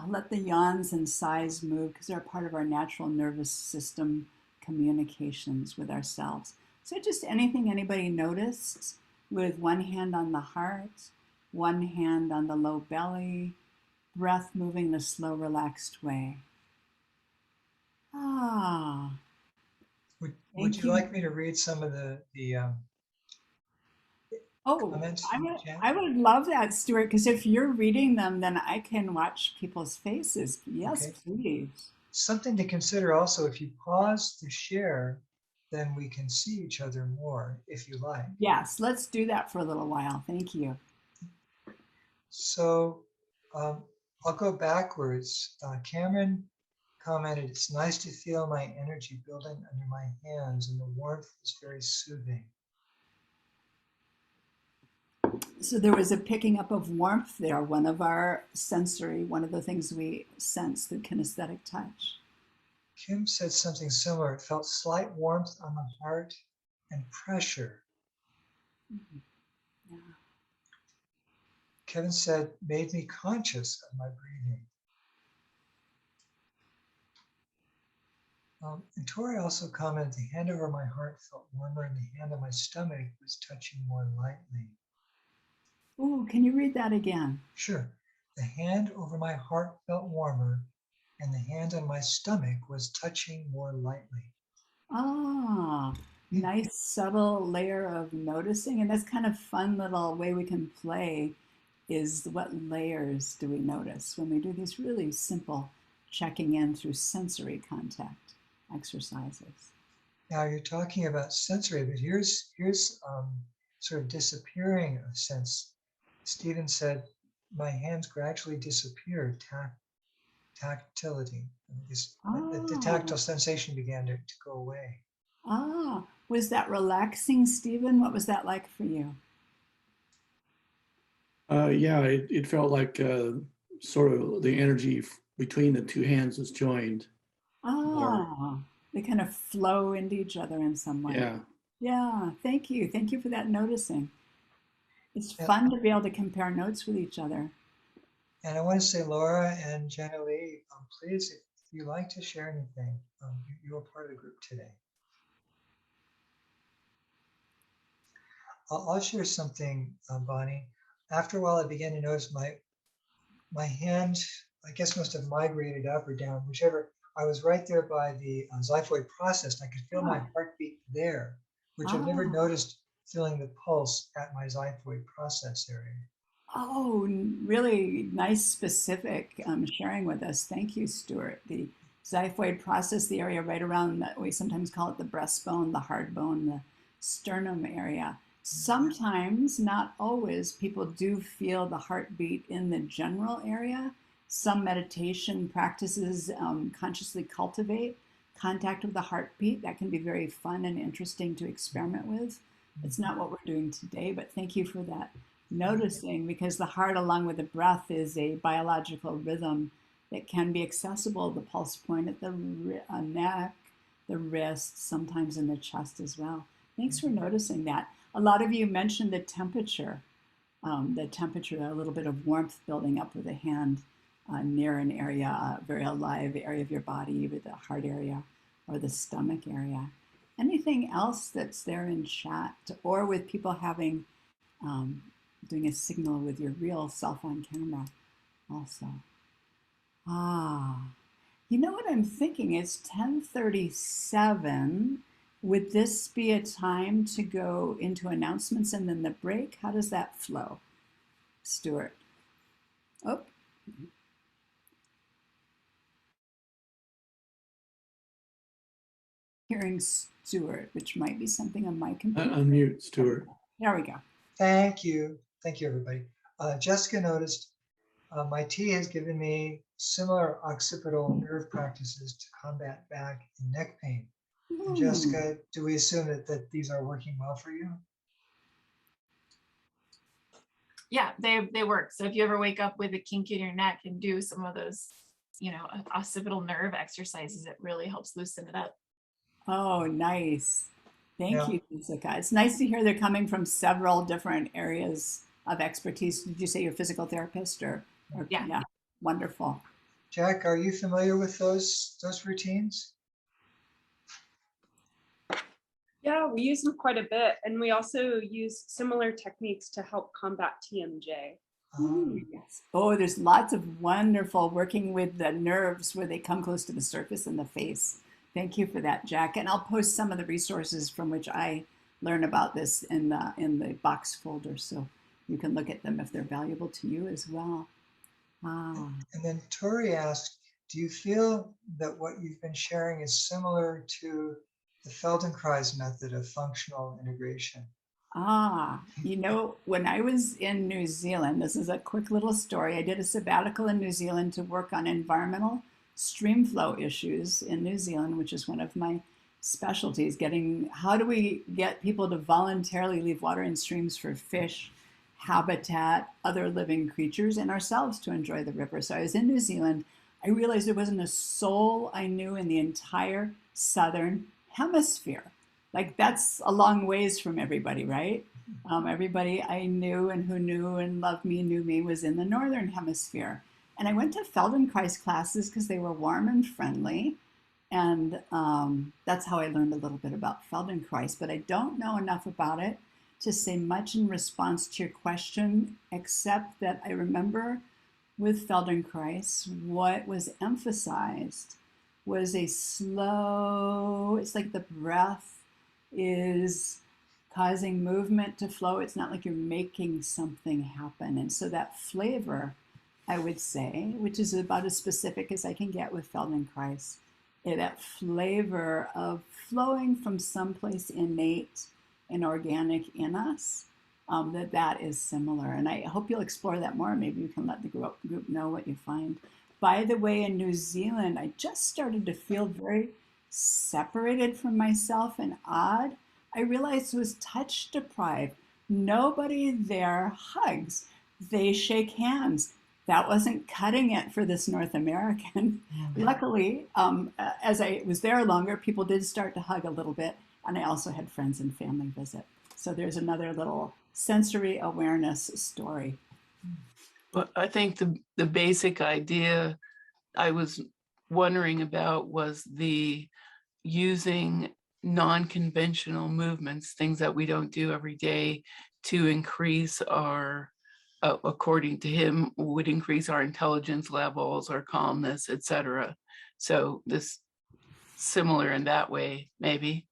let the yawns and sighs move because they're a part of our natural nervous system communications with ourselves. So just anything anybody noticed with one hand on the heart, one hand on the low belly, breath moving in a slow, relaxed way. Would you like me to read some of the comments? I would love that, Stuart, because if you're reading them, then I can watch people's faces. Yes, okay. Please. Something to consider also, if you pause to share, then we can see each other more if you like. Yes, let's do that for a little while. Thank you. So I'll go backwards. Cameron commented, "It's nice to feel my energy building under my hands, and the warmth is very soothing." So there was a picking up of warmth there, one of the things we sense through kinesthetic touch. Kim said something similar. It felt slight warmth on the heart and pressure. Mm-hmm. Yeah. Kevin said, made me conscious of my breathing. And Tori also commented, the hand over my heart felt warmer and the hand on my stomach was touching more lightly. Ooh, can you read that again? Sure. The hand over my heart felt warmer and the hand on my stomach was touching more lightly. Nice subtle layer of noticing. And that's kind of fun little way we can play is what layers do we notice when we do these really simple checking in through sensory contact exercises. Now you're talking about sensory, but here's sort of disappearing of sense. Stephen said, my hands gradually disappeared, tactility. The tactile sensation began to go away. Was that relaxing, Stephen? What was that like for you? Yeah, it felt like sort of the energy between the two hands was joined more. They kind of flow into each other in some way. Yeah. Yeah, thank you. Thank you for that noticing. It's Yeah. fun to be able to compare notes with each other. And I want to say, Laura and Jenna Lee, please, if you like to share anything, you are part of the group today. I'll share something, Bonnie. After a while, I began to notice my hand, I guess, must have migrated up or down, whichever. I was right there by the xiphoid process, and I could feel my heartbeat there, which I've never noticed feeling the pulse at my xiphoid process area. Oh, really nice, specific sharing with us. Thank you, Stuart. The xiphoid process, the area right around that, we sometimes call it the breastbone, the hard bone, the sternum area. Sometimes, not always, people do feel the heartbeat in the general area. Some meditation practices consciously cultivate contact with the heartbeat. That can be very fun and interesting to experiment with. It's not what we're doing today, but thank you for that noticing, because the heart, along with the breath, is a biological rhythm that can be accessible. The pulse point at the neck, the wrist, sometimes in the chest as well. Thanks for noticing that. A lot of you mentioned the temperature, a little bit of warmth building up with the hand near an area, a very alive area of your body, either the heart area or the stomach area. Anything else that's there in chat, or with people having doing a signal with your real self on camera also. You know what I'm thinking? It's 10:37. Would this be a time to go into announcements and then the break? How does that flow, Stuart? Oh. Hearing Stuart, which might be something on my computer. Unmute, Stuart. There we go. Thank you. Thank you, everybody. Jessica noticed my tea has given me similar occipital nerve practices to combat back and neck pain. And Jessica, do we assume that these are working well for you? Yeah, they work. So if you ever wake up with a kink in your neck and do some of those, occipital nerve exercises, it really helps loosen it up. Oh, nice. Thank you, Jessica. It's nice to hear they're coming from several different areas of expertise. Did you say you're a physical therapist or yeah, wonderful. Jack, are you familiar with those routines? Yeah, we use them quite a bit. And we also use similar techniques to help combat TMJ. Yes. Oh, there's lots of wonderful working with the nerves where they come close to the surface in the face. Thank you for that, Jack. And I'll post some of the resources from which I learn about this in the box folder, so you can look at them if they're valuable to you as well. And then Tori asked, do you feel that what you've been sharing is similar to the Feldenkrais method of functional integration? When I was in New Zealand, this is a quick little story. I did a sabbatical in New Zealand to work on environmental stream flow issues in New Zealand, which is one of my specialties. How do we get people to voluntarily leave water in streams for fish, habitat, other living creatures, and ourselves to enjoy the river? So I was in New Zealand. I realized there wasn't a soul I knew in the entire southern hemisphere. Like, that's a long ways from everybody, right? Everybody I knew and who knew and loved me, knew me, was in the northern hemisphere. And I went to Feldenkrais classes because they were warm and friendly. And that's how I learned a little bit about Feldenkrais. But I don't know enough about it to say much in response to your question, except that I remember with Feldenkrais, what was emphasized was a slow, it's like the breath is causing movement to flow. It's not like you're making something happen. And so that flavor I would say, which is about as specific as I can get with Feldenkrais. That flavor of flowing from someplace innate and organic in us, that is similar. And I hope you'll explore that more. Maybe you can let the group know what you find. By the way, in New Zealand, I just started to feel very separated from myself and odd. I realized I was touch deprived. Nobody there hugs. They shake hands. That wasn't cutting it for this North American. Luckily, as I was there longer, people did start to hug a little bit, and I also had friends and family visit. So there's another little sensory awareness story. Well, I think the basic idea I was wondering about was the using non-conventional movements, things that we don't do every day, to increase our, according to him, would increase our intelligence levels, our calmness, etc. So this similar in that way, maybe.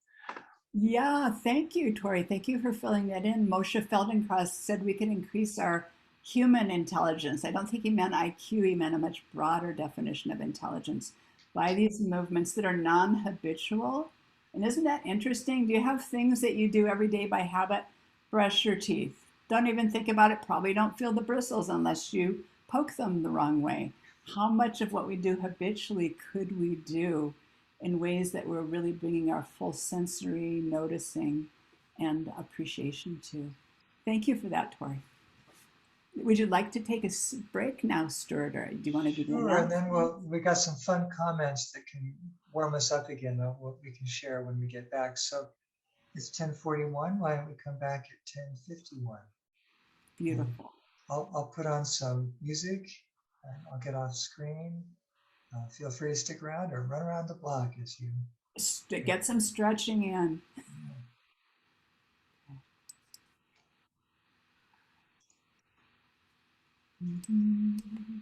Yeah, thank you, Tori. Thank you for filling that in. Moshe Feldenkrais said we can increase our human intelligence. I don't think he meant IQ, he meant a much broader definition of intelligence by these movements that are non habitual. And isn't that interesting? Do you have things that you do every day by habit? Brush your teeth. Don't even think about it. Probably don't feel the bristles unless you poke them the wrong way. How much of what we do habitually could we do in ways that we're really bringing our full sensory noticing and appreciation to? Thank you for that, Tori. Would you like to take a break now, Stuart, or do you want to do that? Sure, and then we got some fun comments that can warm us up again, what we can share when we get back. So it's 10:41. Why don't we come back at 10:51? Beautiful. I'll put on some music and I'll get off screen. Feel free to stick around or run around the block as you get some stretching in. Mm-hmm.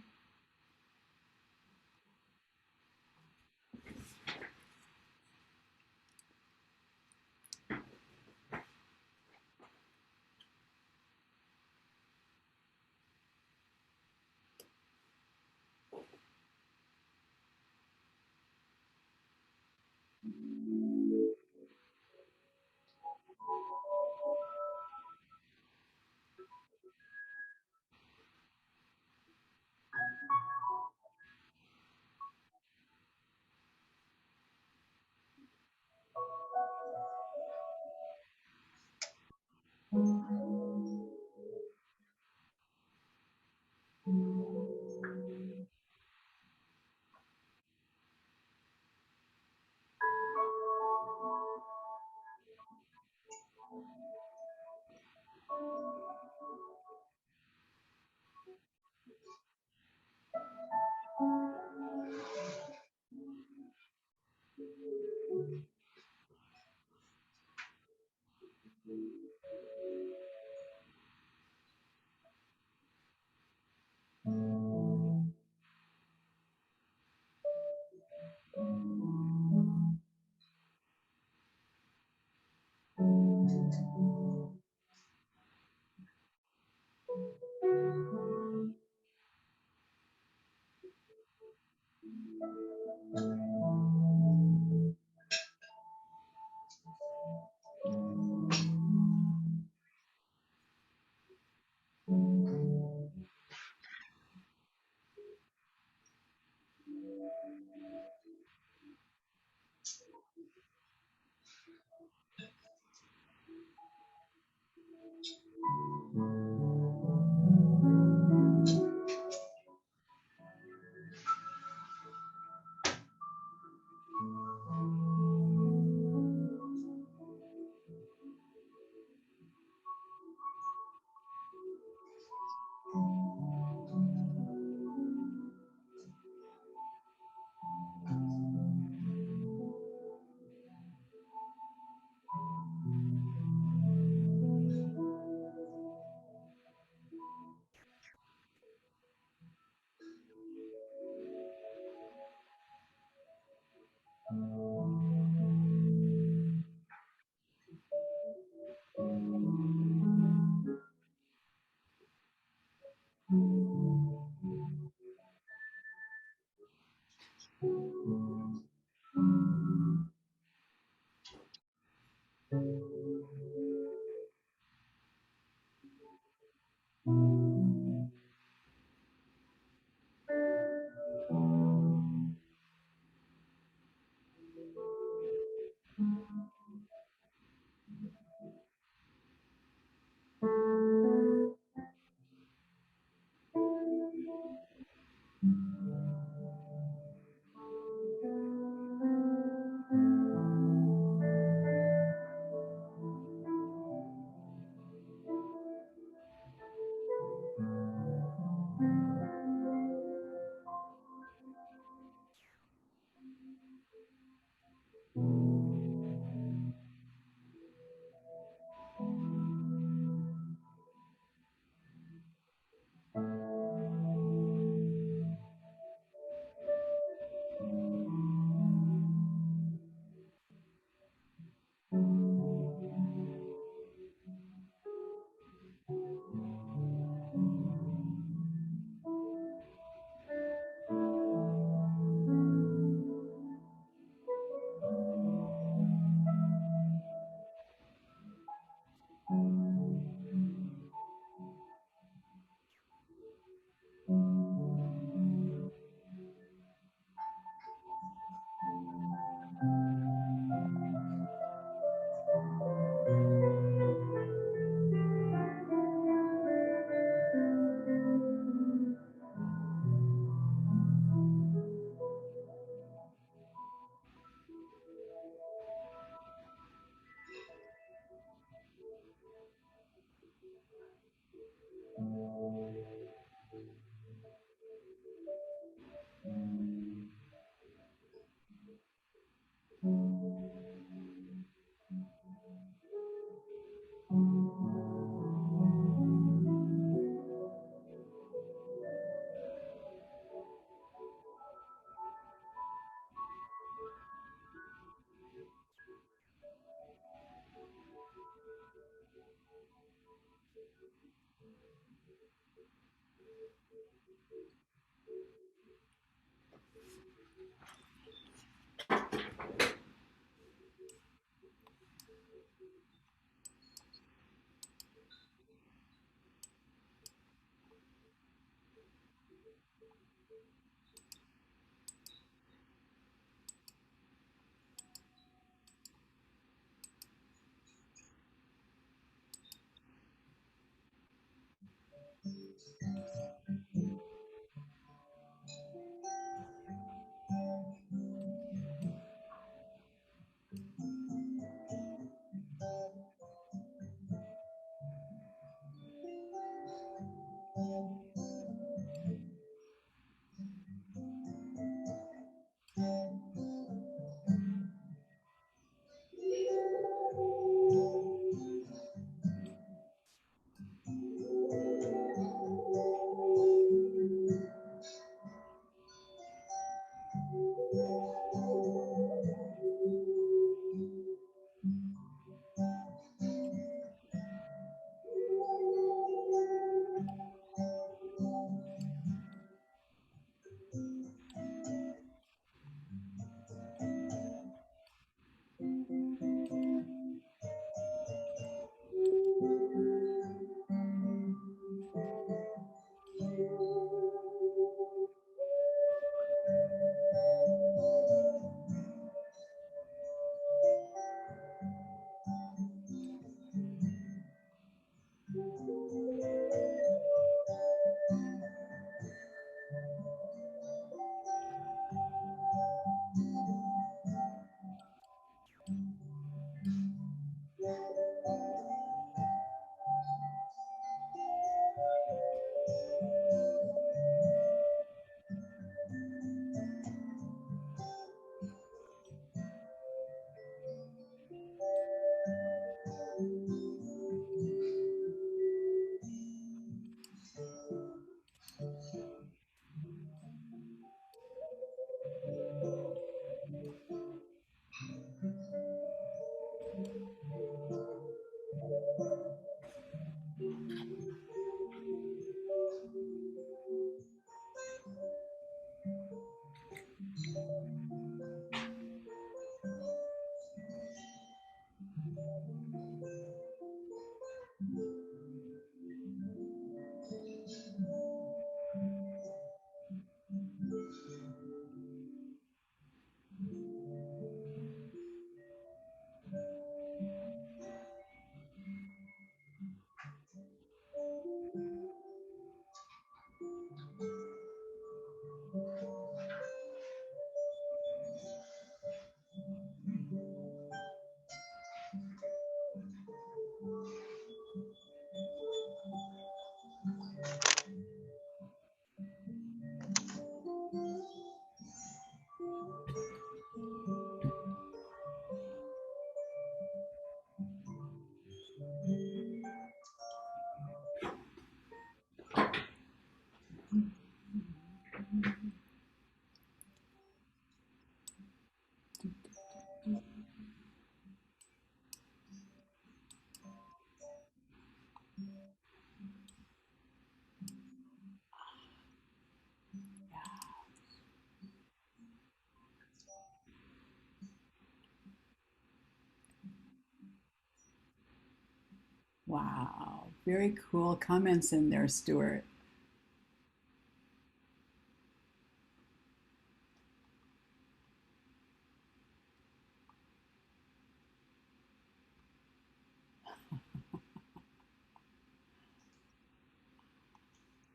Wow. Very cool comments in there, Stuart.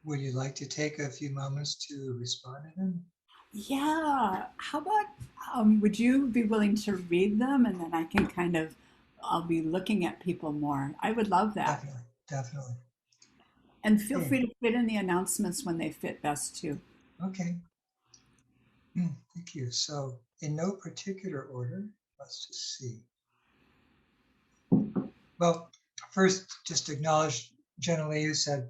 Would you like to take a few moments to respond to them? Yeah. How about, would you be willing to read them and then I can kind of, I'll be looking at people more. I would love that. Definitely, definitely. And feel Okay, free to fit in the announcements when they fit best too. okay. Thank you. So in no particular order, let's just see. Well, first, just acknowledge Jenna Lee, who said,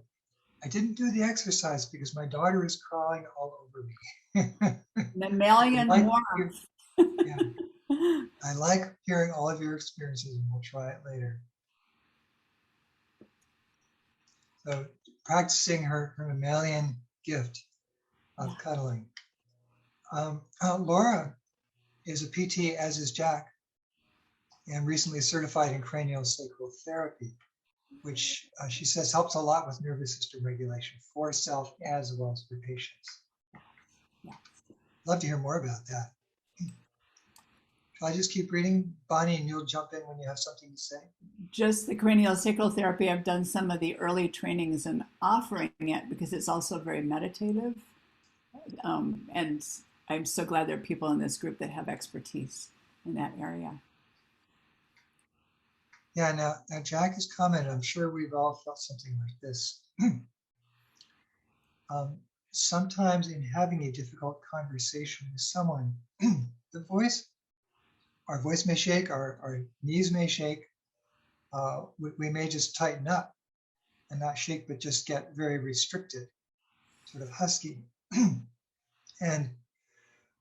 I didn't do the exercise because my daughter is crawling all over me. Mammalian Like, warmth. yeah, I like hearing all of your experiences, and we'll try it later. So practicing her mammalian gift of cuddling. Laura is a PT, as is Jack, and recently certified in cranial sacral therapy, which she says helps a lot with nervous system regulation for self as well as for patients. Yes. Love to hear more about that. Shall I just keep reading, Bonnie, and you'll jump in when you have something to say? Just the cranial sacral therapy, I've done some of the early trainings and offering it because it's also very meditative. And I'm so glad there are people in this group that have expertise in that area. Yeah, now Jack has commented, I'm sure we've all felt something like this. Sometimes in having a difficult conversation with someone, our voice may shake, our knees may shake. We may just tighten up and not shake, but just get very restricted, sort of husky. And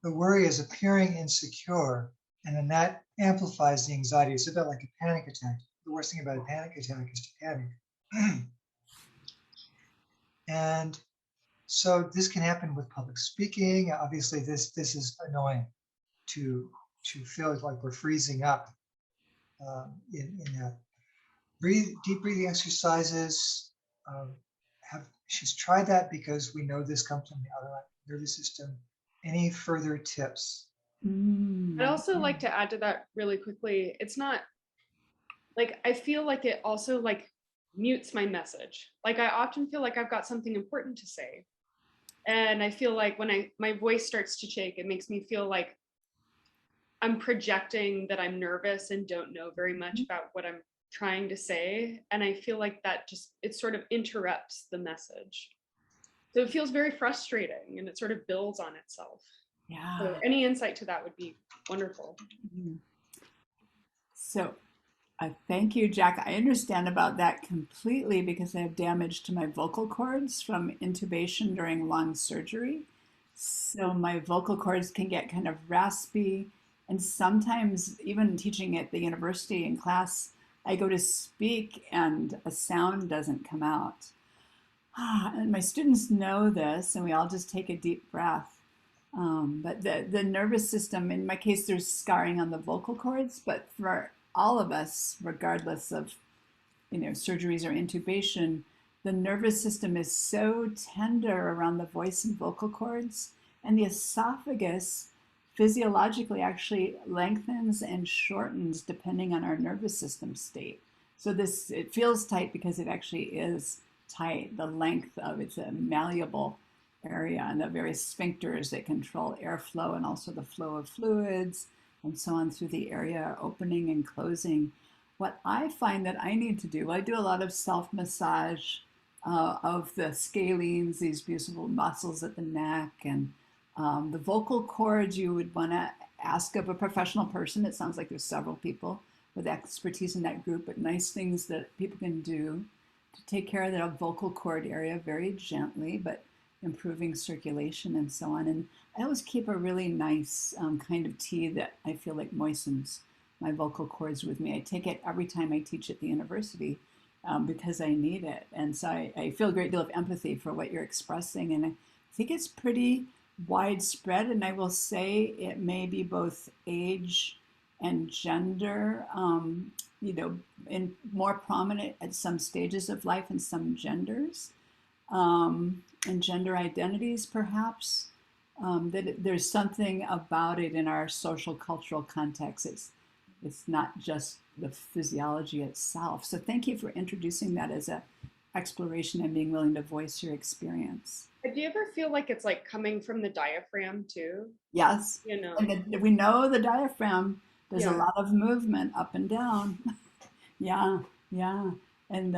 the worry is appearing insecure, and then that amplifies the anxiety. It's a bit like a panic attack. The worst thing about a panic attack is to panic. And so this can happen with public speaking. Obviously, this is annoying to feel like we're freezing up in that. Deep breathing exercises. She's tried that because we know this comes from the autonomic nervous system. Any further tips? I'd also like to add to that really quickly. It's not like I feel like it also like mutes my message. Like I often feel like I've got something important to say. And I feel like when my voice starts to shake, it makes me feel like I'm projecting that I'm nervous and don't know very much about what I'm trying to say. And I feel like that just, it sort of interrupts the message. So it feels very frustrating and it sort of builds on itself. Yeah. So any insight to that would be wonderful. So thank you, Jack. I understand about that completely because I have damage to my vocal cords from intubation during lung surgery. So my vocal cords can get kind of raspy. And sometimes, even teaching at the university in class, I go to speak and a sound doesn't come out. And my students know this, and we all just take a deep breath. But the nervous system, in my case, there's scarring on the vocal cords, but for all of us, regardless of surgeries or intubation, the nervous system is so tender around the voice and vocal cords, and the esophagus physiologically actually lengthens and shortens depending on our nervous system state. So it feels tight because it actually is tight. The length of it's a malleable area, and the various sphincters that control airflow and also the flow of fluids and so on through the area are opening and closing. What I find that I need to do, I do a lot of self-massage of the scalenes, these beautiful muscles at the neck, and the vocal cords you would want to ask of a professional person. It sounds like there's several people with expertise in that group, but nice things that people can do to take care of that vocal cord area very gently, but improving circulation and so on. And I always keep a really nice kind of tea that I feel like moistens my vocal cords with me. I take it every time I teach at the university because I need it. And so I feel a great deal of empathy for what you're expressing. And I think it's pretty widespread. And I will say it may be both age and gender in more prominent at some stages of life in some genders, and gender identities, perhaps. There's something about it in our social cultural context. It's not just the physiology itself. So thank you for introducing that as a exploration and being willing to voice your experience. Do you ever feel like it's like coming from the diaphragm too? Yes. You know? And we know the diaphragm, there's a Yeah. lot of movement up and down. Yeah, yeah. And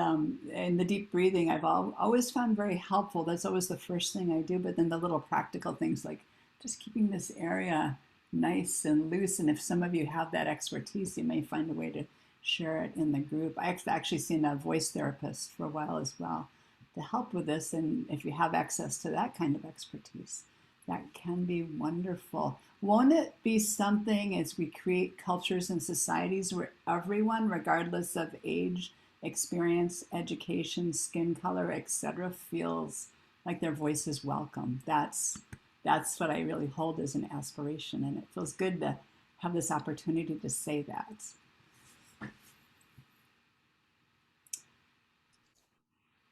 the deep breathing I've always found very helpful. That's always the first thing I do. But then the little practical things like just keeping this area nice and loose. And if some of you have that expertise, you may find a way to share it in the group. I've actually seen a voice therapist for a while as well to help with this. And if you have access to that kind of expertise, that can be wonderful. Won't it be something as we create cultures and societies where everyone, regardless of age, experience, education, skin color, etc., feels like their voice is welcome? That's what I really hold as an aspiration, and it feels good to have this opportunity to say that.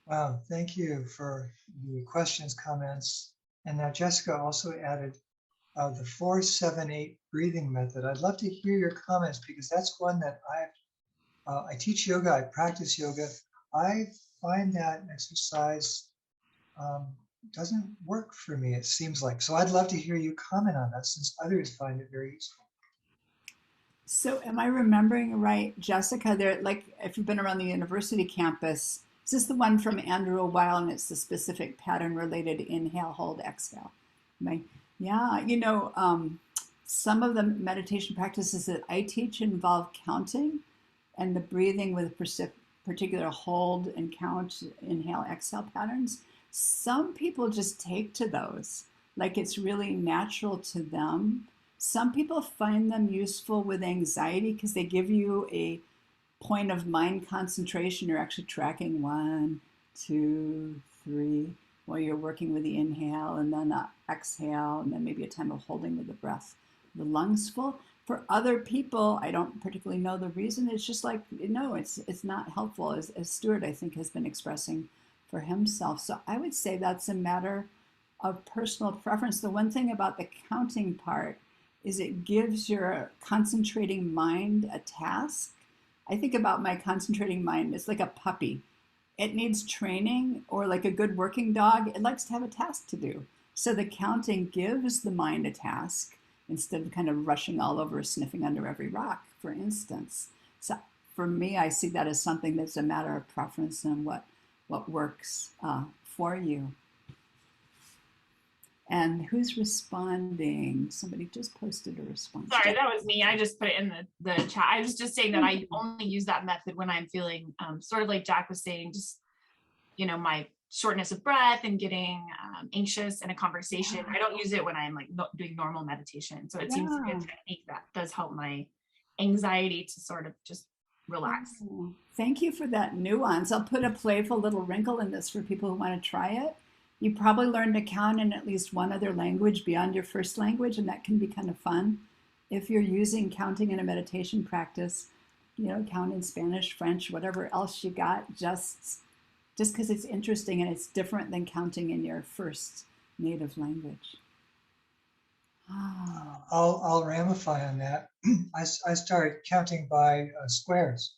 Wow, thank you for the questions, comments. And now Jessica also added the 4-7-8 breathing method. I'd love to hear your comments because that's one that I teach yoga, I practice yoga. I find that exercise doesn't work for me, it seems like. So I'd love to hear you comment on that since others find it very useful. So am I remembering right, Jessica, there, like if you've been around the university campus, is this the one from Andrew Weil, and it's the specific pattern related inhale, hold, exhale? Yeah, some of the meditation practices that I teach involve counting and the breathing with particular hold and count, inhale, exhale patterns. Some people just take to those, like it's really natural to them. Some people find them useful with anxiety because they give you a point of mind concentration. You're actually tracking 1, 2, 3 while you're working with the inhale, and then exhale, and then maybe a time of holding with the breath, the lungs full. For other people, I don't particularly know the reason. It's just like, no, it's not helpful, as Stuart, I think, has been expressing for himself. So I would say that's a matter of personal preference. The one thing about the counting part is it gives your concentrating mind a task. I think about my concentrating mind, it's like a puppy. It needs training, or like a good working dog, it likes to have a task to do. So the counting gives the mind a task instead of kind of rushing all over, sniffing under every rock, for instance. So for me, I see that as something that's a matter of preference and what works for you. And who's responding? Somebody just posted a response. Sorry, that was me. I just put it in the chat. I was just saying that I only use that method when I'm feeling sort of like Jack was saying, just, my shortness of breath and getting anxious in a conversation. I don't use it when I'm like doing normal meditation. So it seems to be a technique that does help my anxiety to sort of just relax. Oh, thank you for that nuance. I'll put a playful little wrinkle in this for people who want to try it. You probably learn to count in at least one other language beyond your first language, and that can be kind of fun. If you're using counting in a meditation practice, count in Spanish, French, whatever else you got, just because it's interesting and it's different than counting in your first native language. I'll ramify on that. I started counting by squares.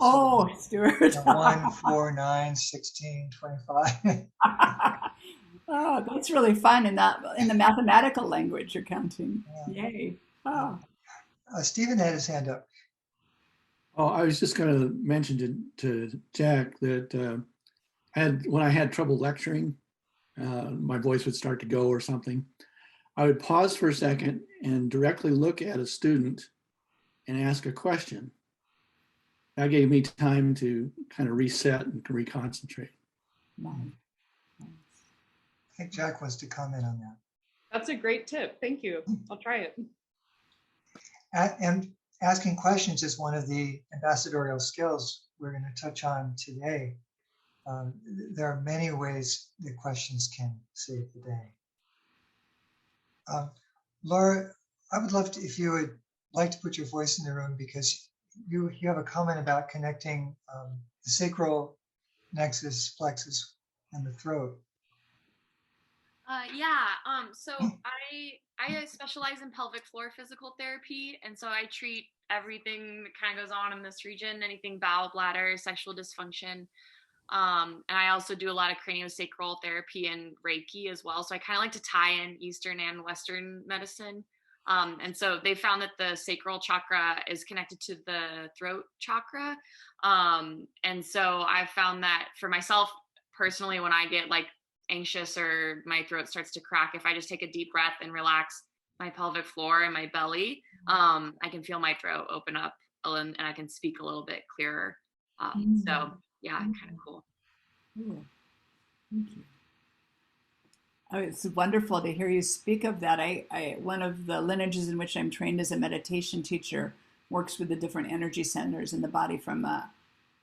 So, Stuart. 1, 4, 9, 16, 25. Oh, that's really fun in the mathematical language you're counting. Yeah. Yay. Oh. Stephen had his hand up. Oh, I was just going to mention to Jack that when I had trouble lecturing, my voice would start to go or something. I would pause for a second and directly look at a student and ask a question. That gave me time to kind of reset and reconcentrate. Nice. I think Jack wants to comment on that. That's a great tip. Thank you. I'll try it. And asking questions is one of the ambassadorial skills we're going to touch on today. There are many ways that questions can save the day. Laura, I would love to, if you would like to put your voice in the room, because you have a comment about connecting the sacral nexus, plexus, and the throat. Yeah. So I specialize in pelvic floor physical therapy, and so I treat everything that kind of goes on in this region, anything bowel, bladder, sexual dysfunction. And I also do a lot of craniosacral therapy and Reiki as well. So I kind of like to tie in Eastern and Western medicine. And so they found that the sacral chakra is connected to the throat chakra. And so I found that for myself personally, when I get like anxious or my throat starts to crack, if I just take a deep breath and relax my pelvic floor and my belly, I can feel my throat open up and I can speak a little bit clearer. So yeah, kind of cool. Cool. Thank you. Oh, it's wonderful to hear you speak of that. One of the lineages in which I'm trained as a meditation teacher works with the different energy centers in the body from a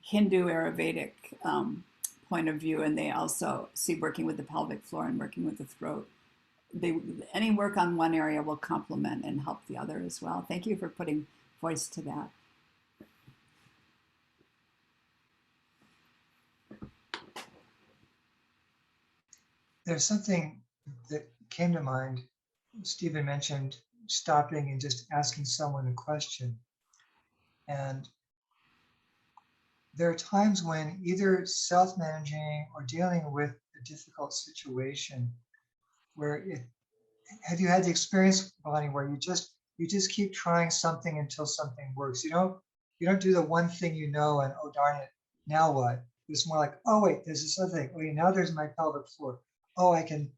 Hindu Ayurvedic point of view, and they also see working with the pelvic floor and working with the throat. Any work on one area will complement and help the other as well. Thank you for putting voice to that. There's something that came to mind. Stephen mentioned stopping and just asking someone a question. And there are times when either self-managing or dealing with a difficult situation where have you had the experience, Bonnie, where you just keep trying something until something works? You don't do the one thing you know and, oh darn it, now what? It's more like, oh wait, there's this other thing. Oh yeah, now there's my pelvic floor. Oh, I can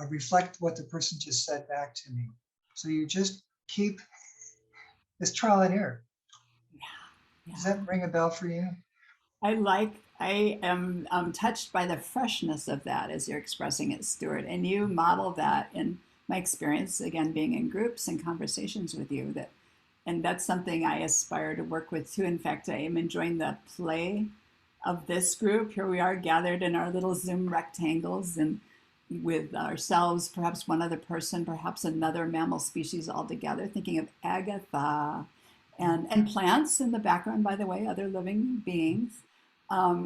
reflect what the person just said back to me. So you just keep this trial and error. Yeah. Does that ring a bell for you? I am touched by the freshness of that as you're expressing it, Stuart. And you model that in my experience, again, being in groups and conversations with you. And that's something I aspire to work with too. In fact, I am enjoying the play of this group. Here we are gathered in our little Zoom rectangles and with ourselves, perhaps one other person, perhaps another mammal species all together, thinking of Agatha and plants in the background, by the way, other living beings.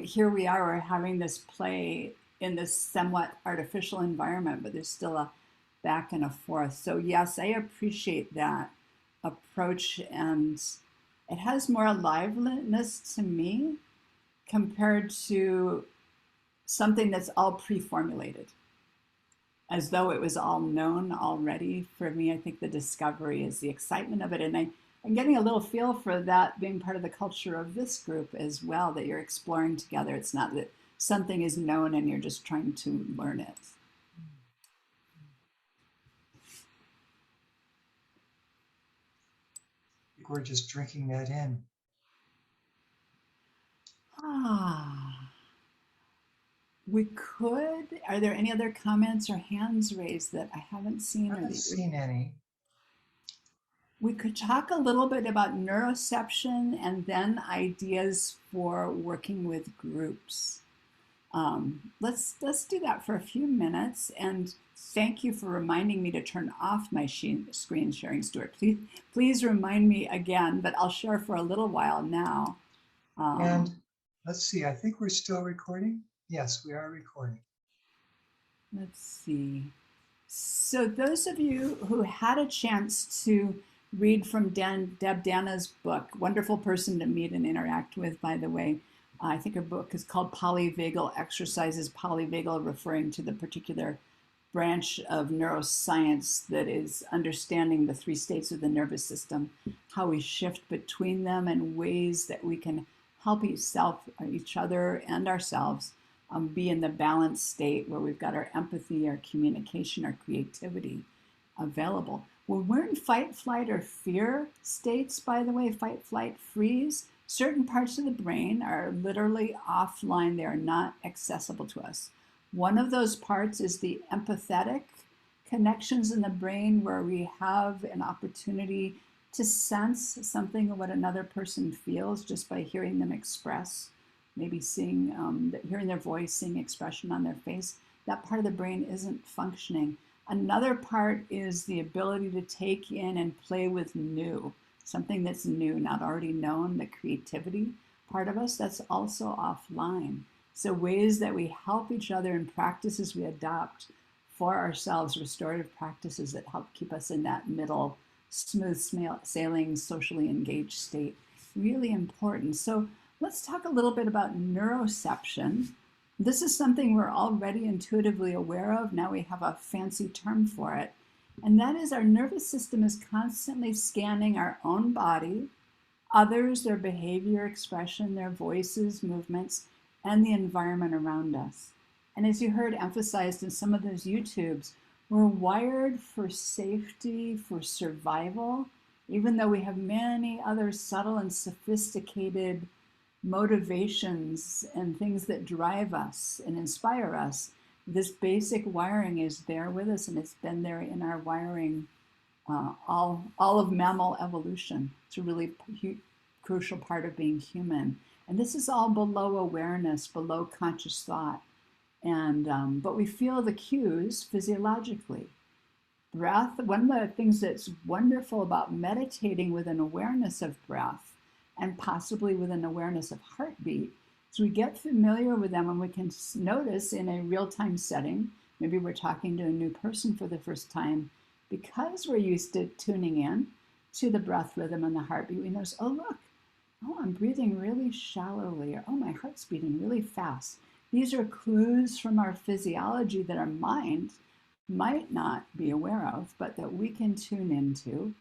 Here we are, we're having this play in this somewhat artificial environment, but there's still a back and a forth. So yes, I appreciate that approach, and it has more aliveness to me compared to something that's all pre-formulated, as though it was all known already. For me, I think the discovery is the excitement of it, and I'm getting a little feel for that being part of the culture of this group as well, that you're exploring together. It's not that something is known and you're just trying to learn it. We're just drinking that in. We could. Are there any other comments or hands raised that I haven't seen? I haven't seen any. We could talk a little bit about neuroception and then ideas for working with groups. Let's do that for a few minutes. And thank you for reminding me to turn off my screen sharing, Stuart. Please remind me again, but I'll share for a little while now. And let's see, I think we're still recording. Yes, we are recording. Let's see. So those of you who had a chance to read from Deb Dana's book, wonderful person to meet and interact with, by the way. I think her book is called Polyvagal Exercises, polyvagal referring to the particular branch of neuroscience that is understanding the three states of the nervous system, how we shift between them, and ways that we can help each other and ourselves be in the balanced state where we've got our empathy, our communication, our creativity available. When we're in fight, flight, or fear states, by the way, fight, flight, freeze, certain parts of the brain are literally offline. They are not accessible to us. One of those parts is the empathetic connections in the brain, where we have an opportunity to sense something of what another person feels just by hearing them express, maybe hearing their voice, seeing expression on their face. That part of the brain isn't functioning. Another part is the ability to take in and play with new. something that's new, not already known, the creativity part of us, that's also offline. So ways that we help each other and practices we adopt for ourselves, restorative practices that help keep us in that middle, smooth sailing, socially engaged state. Really important. So let's talk a little bit about neuroception. This is something we're already intuitively aware of. Now we have a fancy term for it. And that is our nervous system is constantly scanning our own body, others, their behavior, expression, their voices, movements, and the environment around us. And as you heard emphasized in some of those YouTubes, we're wired for safety, for survival, even though we have many other subtle and sophisticated motivations and things that drive us and inspire us. This basic wiring is there with us, and it's been there in our wiring all of mammal evolution. It's a really crucial part of being human. And this is all below awareness, below conscious thought. And but we feel the cues physiologically. Breath, one of the things that's wonderful about meditating with an awareness of breath and possibly with an awareness of heartbeat is we get familiar with them and we can notice in a real-time setting, maybe we're talking to a new person for the first time, because we're used to tuning in to the breath rhythm and the heartbeat, we notice, oh, look, oh, I'm breathing really shallowly, or oh, my heart's beating really fast. These are clues from our physiology that our mind might not be aware of, but that we can tune into.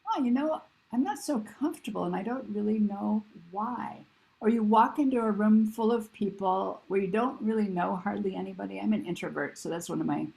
Oh, you know, I'm not so comfortable and I don't really know why. Or you walk into a room full of people where you don't really know hardly anybody. I'm an introvert, so that's one of my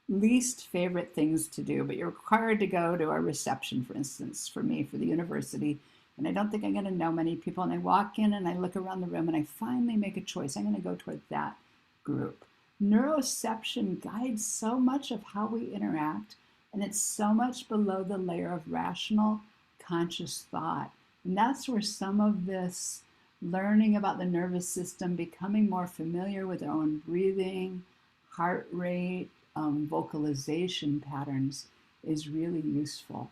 least favorite things to do, but you're required to go to a reception, for instance, for me, for the university. And I don't think I'm going to know many people. And I walk in and I look around the room and I finally make a choice. I'm going to go toward that group. Neuroception guides so much of how we interact, and it's so much below the layer of rational, conscious thought. And that's where some of this learning about the nervous system, becoming more familiar with our own breathing, heart rate, vocalization patterns is really useful.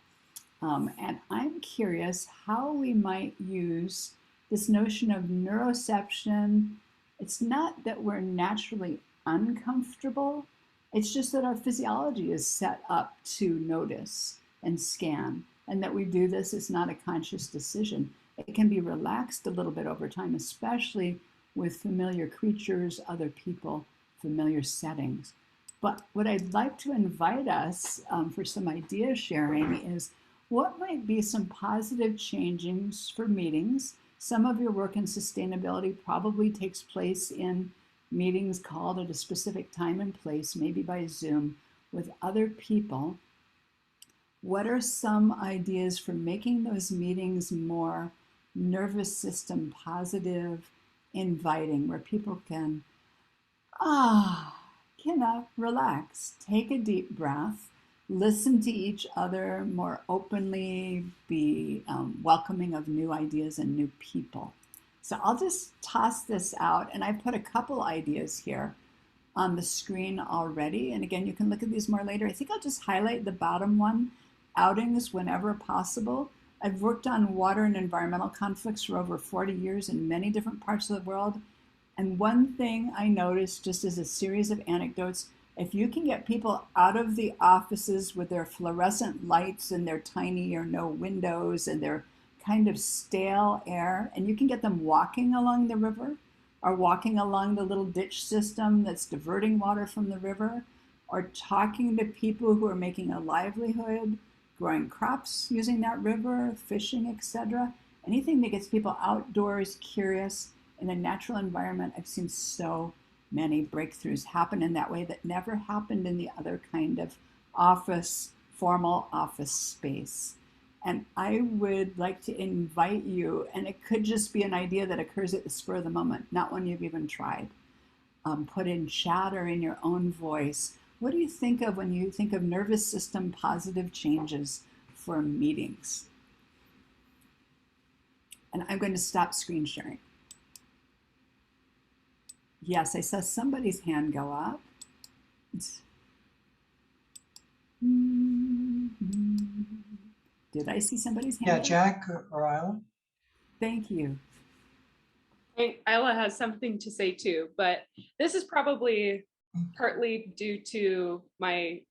And I'm curious how we might use this notion of neuroception. It's not that we're naturally uncomfortable, it's just that our physiology is set up to notice and scan, and that we do this is not a conscious decision. It can be relaxed a little bit over time, especially with familiar creatures, other people, familiar settings. But what I'd like to invite us for some idea sharing is what might be some positive changes for meetings. Some of your work in sustainability probably takes place in meetings called at a specific time and place, maybe by Zoom, with other people. What are some ideas for making those meetings more nervous system positive, inviting, where people can relax, take a deep breath, listen to each other more openly, be welcoming of new ideas and new people. So I'll just toss this out, and I put a couple ideas here on the screen already. And again, you can look at these more later. I think I'll just highlight the bottom one, outings whenever possible. I've worked on water and environmental conflicts for over 40 years in many different parts of the world. And one thing I noticed, just as a series of anecdotes, if you can get people out of the offices with their fluorescent lights and their tiny or no windows and their kind of stale air, and you can get them walking along the river or walking along the little ditch system that's diverting water from the river, or talking to people who are making a livelihood, growing crops using that river, fishing, etc. Anything that gets people outdoors, curious, in a natural environment. I've seen so many breakthroughs happen in that way that never happened in the other kind of office, formal office space. And I would like to invite you, and it could just be an idea that occurs at the spur of the moment, not one you've even tried. Put in chat or in your own voice. What do you think of when you think of nervous system positive changes for meetings? And I'm going to stop screen sharing. Yes, I saw somebody's hand go up. Did I see somebody's hand Yeah, up? Jack or Isla? Thank you. I think Isla has something to say too, but this is probably partly due to my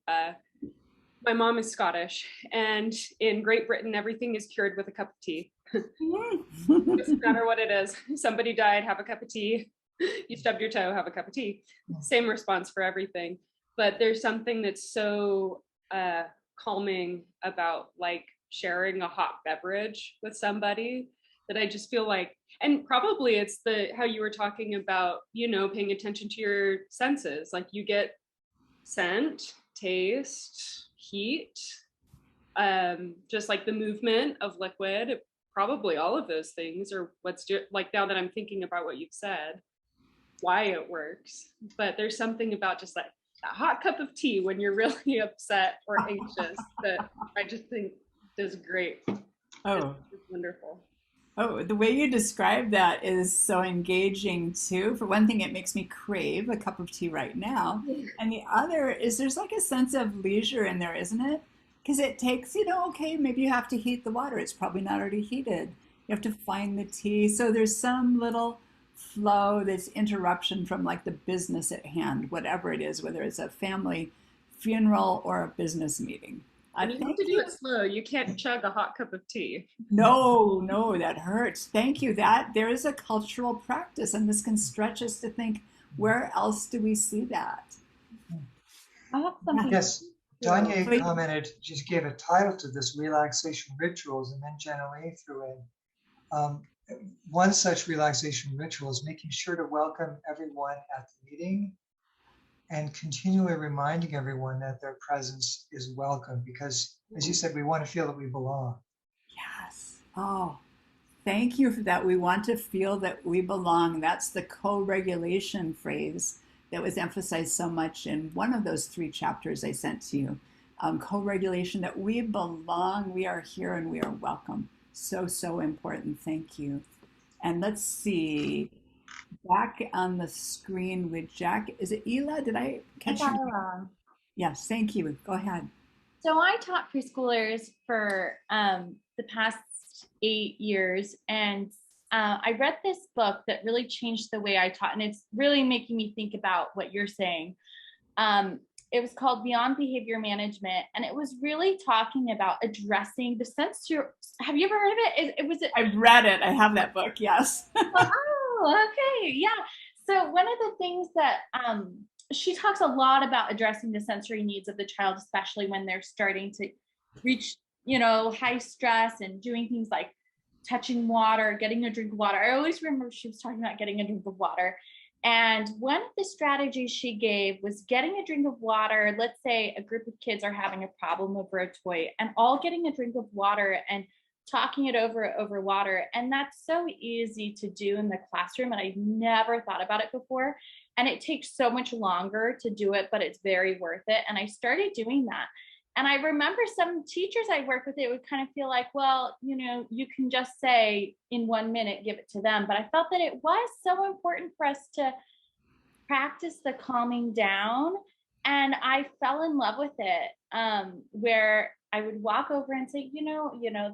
mom is Scottish, and in Great Britain, everything is cured with a cup of tea. Doesn't matter what it is. Somebody died, have a cup of tea. You stubbed your toe, have a cup of tea. Same response for everything. But there's something that's so calming about like sharing a hot beverage with somebody that I just feel like, and probably it's the how you were talking about, you know, paying attention to your senses. Like you get scent, taste, heat, just like the movement of liquid, probably all of those things are like now that I'm thinking about what you've said, why it works. But there's something about just like a hot cup of tea when you're really upset or anxious that I just think does great. Oh, It's wonderful. oh, the way you describe that is so engaging too. For one thing, it makes me crave a cup of tea right now. And the other is there's like a sense of leisure in there, isn't it? Because it takes, okay, maybe you have to heat the water. It's probably not already heated. You have to find the tea. So there's some little flow, this interruption from like the business at hand, whatever it is, whether it's a family funeral or a business meeting. I And you have thank to do you. it slow. You can't chug a hot cup of tea. No, no, that hurts. Thank you. That there is a cultural practice, and this can stretch us to think, where else do we see that? I have something. Yes, Danya Please. commented, just gave a title to this, relaxation rituals, and then Jenna threw in. One such relaxation ritual is making sure to welcome everyone at the meeting and continually reminding everyone that their presence is welcome because, as you said, we want to feel that we belong. Yes. Oh, thank you for that. We want to feel that we belong. That's the co-regulation phrase that was emphasized so much in one of those 3 chapters I sent to you. Co-regulation, that we belong, we are here, and we are welcome. So, so important. Thank you. And let's see, back on the screen with Jack. Is it Ela? Did I catch your name? Yes, thank you. Go ahead. So I taught preschoolers for the past 8 years, and I read this book that really changed the way I taught, and it's really making me think about what you're saying. It was called Beyond Behavior Management, and it was really talking about addressing the sensory. Have you ever heard of it? I've read it. I have that book. Yes. Oh, okay, yeah. So one of the things that she talks a lot about addressing the sensory needs of the child, especially when they're starting to reach, high stress and doing things like touching water, getting a drink of water. I always remember she was talking about getting a drink of water. And one of the strategies she gave was getting a drink of water. Let's say a group of kids are having a problem over a toy and all getting a drink of water and talking it over water. And that's so easy to do in the classroom. And I never thought about it before. And it takes so much longer to do it, but it's very worth it. And I started doing that. And I remember some teachers I work with, it would kind of feel like, well, you can just say in 1 minute, give it to them. But I felt that it was so important for us to practice the calming down. And I fell in love with it, where I would walk over and say,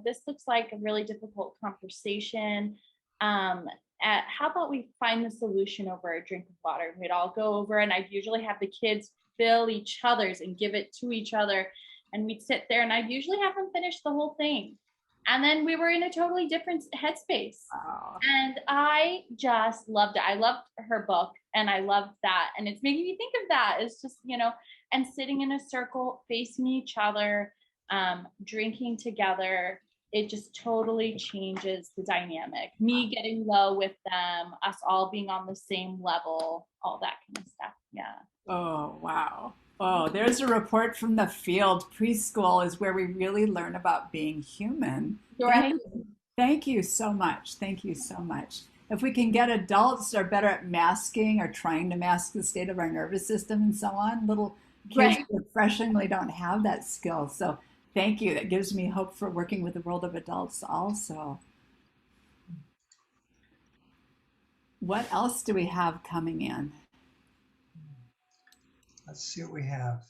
this looks like a really difficult conversation. How about we find the solution over a drink of water? We'd all go over, and I'd usually have the kids fill each other's and give it to each other. And we'd sit there, and I'd usually have them finish the whole thing. And then we were in a totally different headspace. Wow. And I just loved it. I loved her book, and I loved that. And it's making me think of that. It's just, and sitting in a circle, facing each other, drinking together. It just totally changes the dynamic. Me getting low with them, us all being on the same level, all that kind of stuff. Yeah. Oh, wow. Oh, there's a report from the field. Preschool is where we really learn about being human. Right. Thank you so much. Thank you so much. If we can get adults are better at masking or trying to mask the state of our nervous system and so on, little kids Right. refreshingly don't have that skill. So thank you. That gives me hope for working with the world of adults also. What else do we have coming in? Let's see what we have.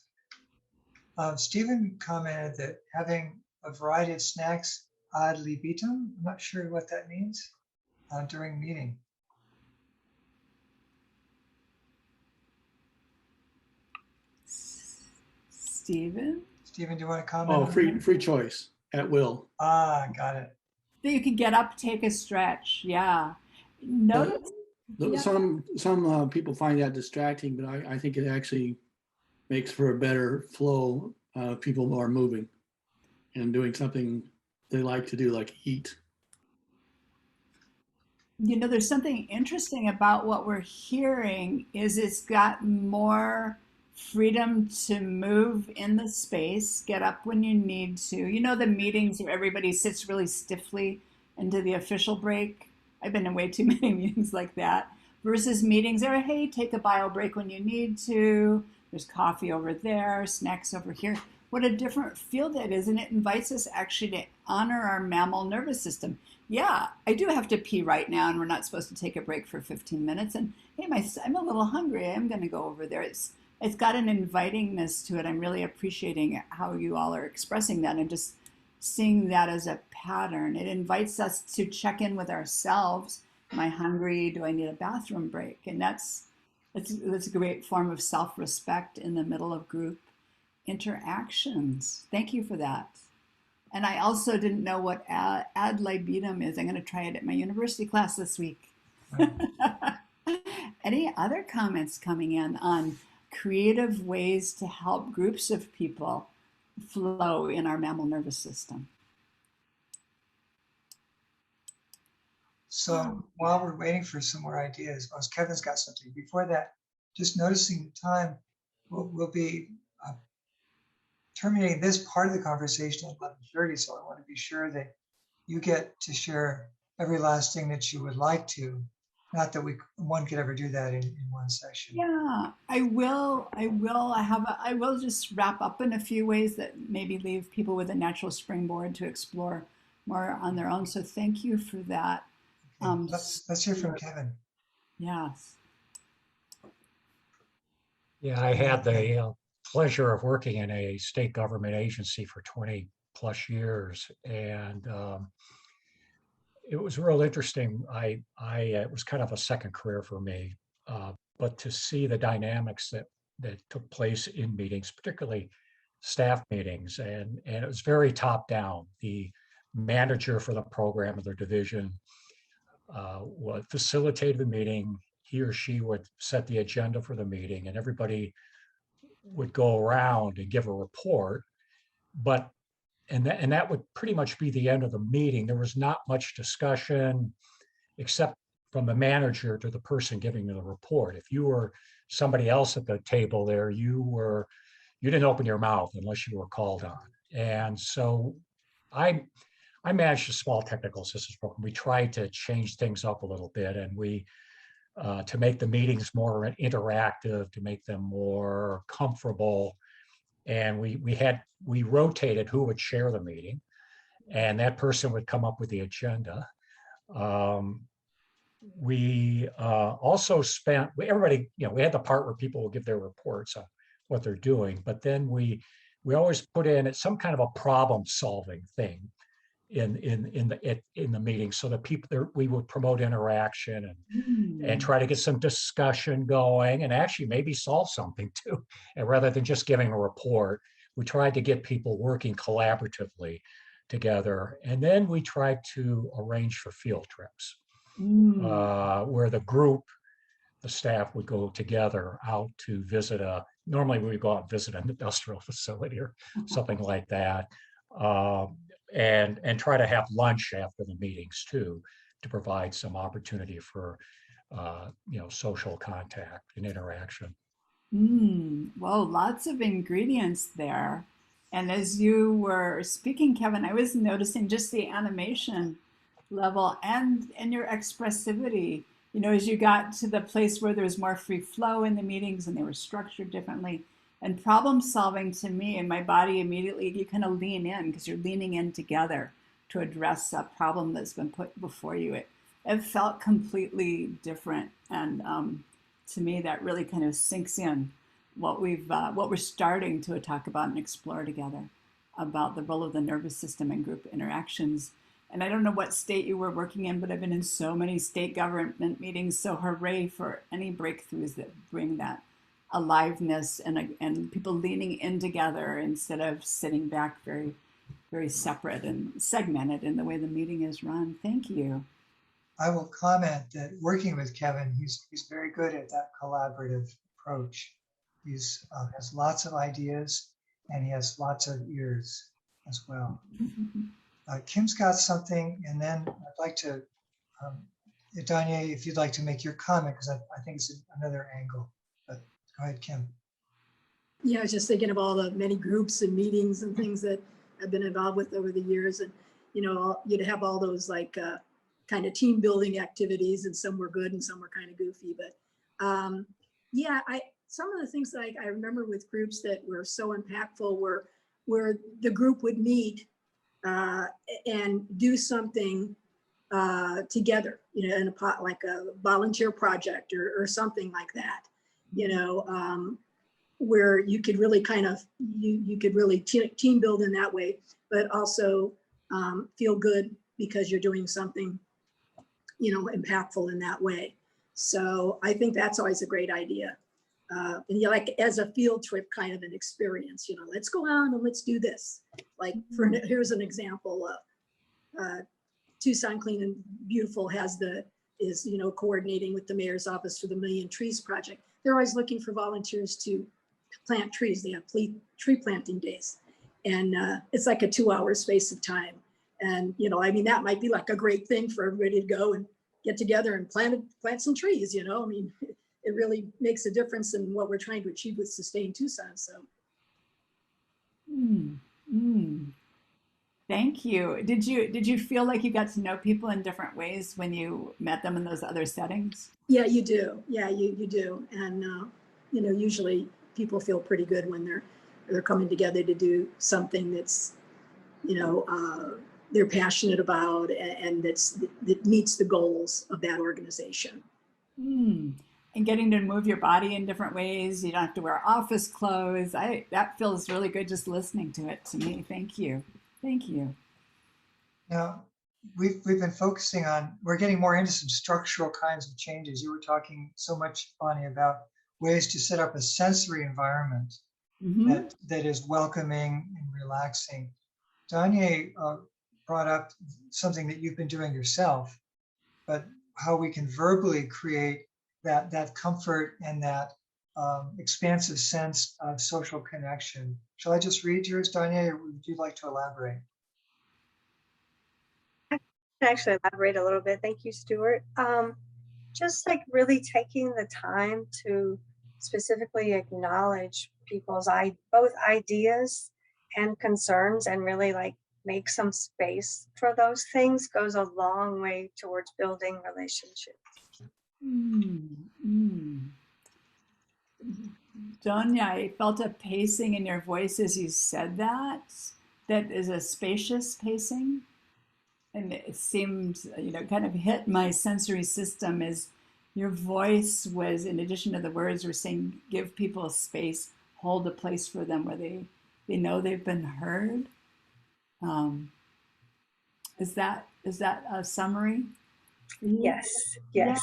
Stephen commented that having a variety of snacks ad libitum. I'm not sure what that means during meeting. Stephen? Stephen, do you want to comment Oh, on free that? free choice at will. Ah, got it. That you could get up, take a stretch. Yeah. Notice, yeah. Some people find that distracting, but I think it actually makes for a better flow. People are moving and doing something they like to do, like eat. There's something interesting about what we're hearing is it's got more freedom to move in the space, get up when you need to. The meetings where everybody sits really stiffly into the official break. I've been in way too many meetings like that. Versus meetings that are, hey, take a bio break when you need to. There's coffee over there, snacks over here. What a different feel that is. And it invites us actually to honor our mammal nervous system. Yeah, I do have to pee right now, and we're not supposed to take a break for 15 minutes. And hey, I'm a little hungry. I'm going to go over there. It's got an invitingness to it. I'm really appreciating how you all are expressing that and just seeing that as a pattern. It invites us to check in with ourselves. Am I hungry? Do I need a bathroom break? And that's a great form of self-respect in the middle of group interactions. Thank you for that. And I also didn't know what ad libitum is. I'm going to try it at my university class this week. Any other comments coming in on creative ways to help groups of people flow in our mammal nervous system? So while we're waiting for some more ideas, Kevin's got something. Before that, just noticing the time, we'll be terminating this part of the conversation at 11:30. So I want to be sure that you get to share every last thing that you would like to. Not that one could ever do that in one session. Yeah, I will. I will just wrap up in a few ways that maybe leave people with a natural springboard to explore more on their own. So thank you for that. Okay. Let's hear from Kevin. Yes. Yeah, I had the pleasure of working in a state government agency for 20 plus years, and it was real interesting. It was kind of a second career for me, but to see the dynamics that took place in meetings, particularly staff meetings, and it was very top down. The manager for the program of their division would facilitate the meeting. He or she would set the agenda for the meeting, and everybody would go around and give a report. But and that would pretty much be the end of the meeting. There was not much discussion, except from the manager to the person giving the report. If you were somebody else at the table there, you didn't open your mouth unless you were called on. And so I managed a small technical assistance program. We tried to change things up a little bit, and to make the meetings more interactive, to make them more comfortable. And we rotated who would chair the meeting, and that person would come up with the agenda. We also spent, everybody, we had the part where people will give their reports on what they're doing, but then we always put in some kind of a problem solving thing in the meeting, so that people there, we would promote interaction and try to get some discussion going, and actually maybe solve something too. And rather than just giving a report, we tried to get people working collaboratively together. And then we tried to arrange for field trips where the staff would go together out to visit normally we would go out and visit an industrial facility or something like that. And try to have lunch after the meetings too, to provide some opportunity for social contact and interaction. Well, lots of ingredients there. And as you were speaking, Kevin, I was noticing just the animation level and your expressivity. As you got to the place where there was more free flow in the meetings and they were structured differently. And problem solving, to me, and my body immediately, you kind of lean in because you're leaning in together to address a problem that's been put before you. It felt completely different. And to me, that really kind of sinks in what we're starting to talk about and explore together. about the role of the nervous system in group interactions. And I don't know what state you were working in, but I've been in so many state government meetings. So hooray for any breakthroughs that bring that aliveness and people leaning in together instead of sitting back very, very separate and segmented in the way the meeting is run. Thank you. I will comment that working with Kevin, he's very good at that collaborative approach. He's has lots of ideas and he has lots of ears as well. Kim's got something, and then I'd like to, Danya, if you'd like to make your comment, because I think it's another angle. But go ahead, Kim. Yeah, I was just thinking of all the many groups and meetings and things that I've been involved with over the years, and you'd have all those like kind of team building activities, and some were good and some were kind of goofy. But yeah, some of the things that I remember with groups that were so impactful were where the group would meet and do something together, in a pot, like a volunteer project or something like that, where you could really kind of, you could really team build in that way, but also feel good because you're doing something, impactful in that way. So I think that's always a great idea. And like as a field trip kind of an experience, let's go out and let's do this. Like here's an example of Tucson Clean and Beautiful is coordinating with the mayor's office for the Million Trees Project. They're always looking for volunteers to plant trees. They have tree planting days, and it's like a 2-hour space of time. And that might be like a great thing for everybody to go and get together and plant some trees. It really makes a difference in what we're trying to achieve with Sustain Tucson. So. Thank you. Did you feel like you got to know people in different ways when you met them in those other settings? Yeah, you do. Yeah, you do. And usually people feel pretty good when they're coming together to do something that's they're passionate about and that meets the goals of that organization. And getting to move your body in different ways. You don't have to wear office clothes. That feels really good just listening to it to me. Thank you. Thank you. Now, we've been focusing on, we're getting more into some structural kinds of changes. You were talking so much, Bonnie, about ways to set up a sensory environment that is welcoming and relaxing. Danya brought up something that you've been doing yourself, but how we can verbally create that comfort and that expansive sense of social connection. Shall I just read yours, Danya, or would you like to elaborate? I can actually elaborate a little bit. Thank you, Stuart. Just like really taking the time to specifically acknowledge people's both ideas and concerns, and really like make some space for those things goes a long way towards building relationships. Donya, I felt a pacing in your voice as you said that. That is a spacious pacing. And it seemed, kind of hit my sensory system as your voice was, in addition to the words, were saying, give people space, hold a place for them where they know they've been heard. Is that a summary? Yes. Yeah.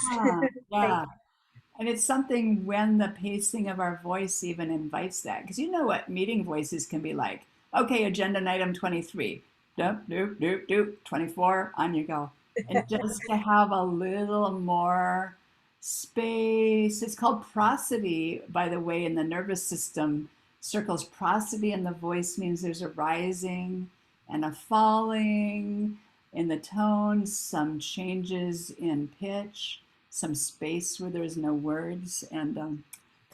And it's something when the pacing of our voice even invites that, because you know what meeting voices can be like. Okay, agenda item 23, doop, doop, doop, doop, 24, on you go. And just to have a little more space. It's called prosody, by the way, in the nervous system circles. Prosody in the voice means there's a rising and a falling in the tone, some changes in pitch, some space where there's no words, and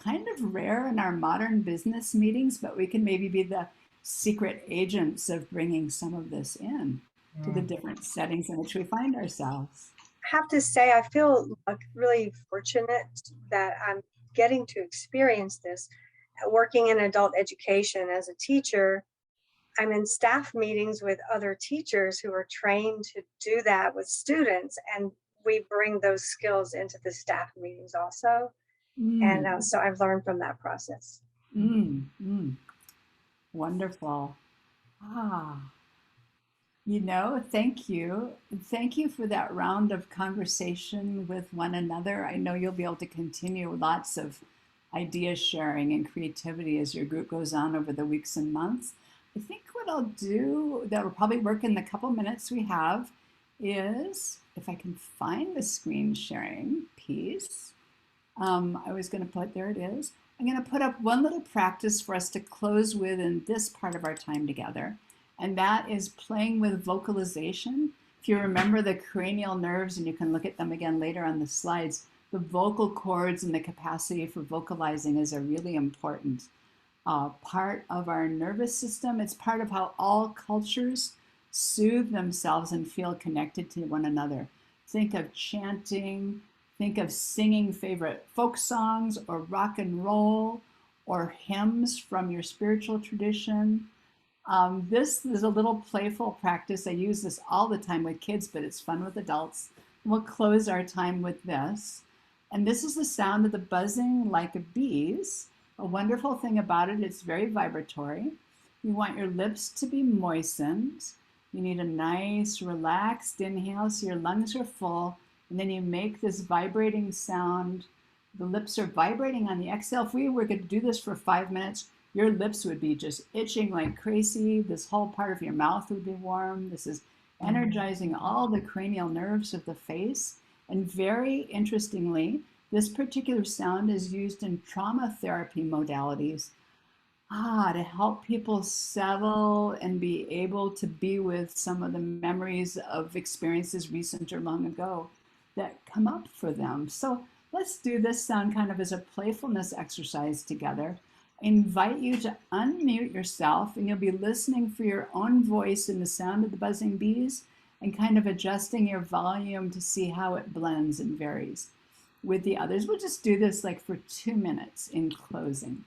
kind of rare in our modern business meetings, but we can maybe be the secret agents of bringing some of this in to the different settings in which we find ourselves. I have to say, I feel really fortunate that I'm getting to experience this. Working in adult education as a teacher, I'm in staff meetings with other teachers who are trained to do that with students, and we bring those skills into the staff meetings also. And so I've learned from that process. Wonderful. Ah, you know, thank you. Thank you for that round of conversation with one another. I know you'll be able to continue lots of idea sharing and creativity as your group goes on over the weeks and months. I think what I'll do that'll probably work in the couple minutes we have is if I can find the screen sharing piece. I was going to put, there it is. I'm going to put up one little practice for us to close with in this part of our time together. And that is playing with vocalization. If you remember the cranial nerves, and you can look at them again later on the slides, the vocal cords and the capacity for vocalizing is a really important part of our nervous system. It's part of how all cultures soothe themselves and feel connected to one another. Think of chanting, think of singing favorite folk songs or rock and roll or hymns from your spiritual tradition. This is a little playful practice. I use this all the time with kids, but it's fun with adults. We'll close our time with this. And this is the sound of the buzzing like bees. A wonderful thing about it, it's very vibratory. You want your lips to be moistened. You need a nice relaxed inhale so your lungs are full. And then you make this vibrating sound. The lips are vibrating on the exhale. If we were going to do this for 5 minutes, your lips would be just itching like crazy. This whole part of your mouth would be warm. This is energizing all the cranial nerves of the face. And very interestingly, this particular sound is used in trauma therapy modalities to help people settle and be able to be with some of the memories of experiences recent or long ago that come up for them. So let's do this sound kind of as a playfulness exercise together. I invite you to unmute yourself, and you'll be listening for your own voice in the sound of the buzzing bees and kind of adjusting your volume to see how it blends and varies with the others. We'll just do this like for 2 minutes in closing.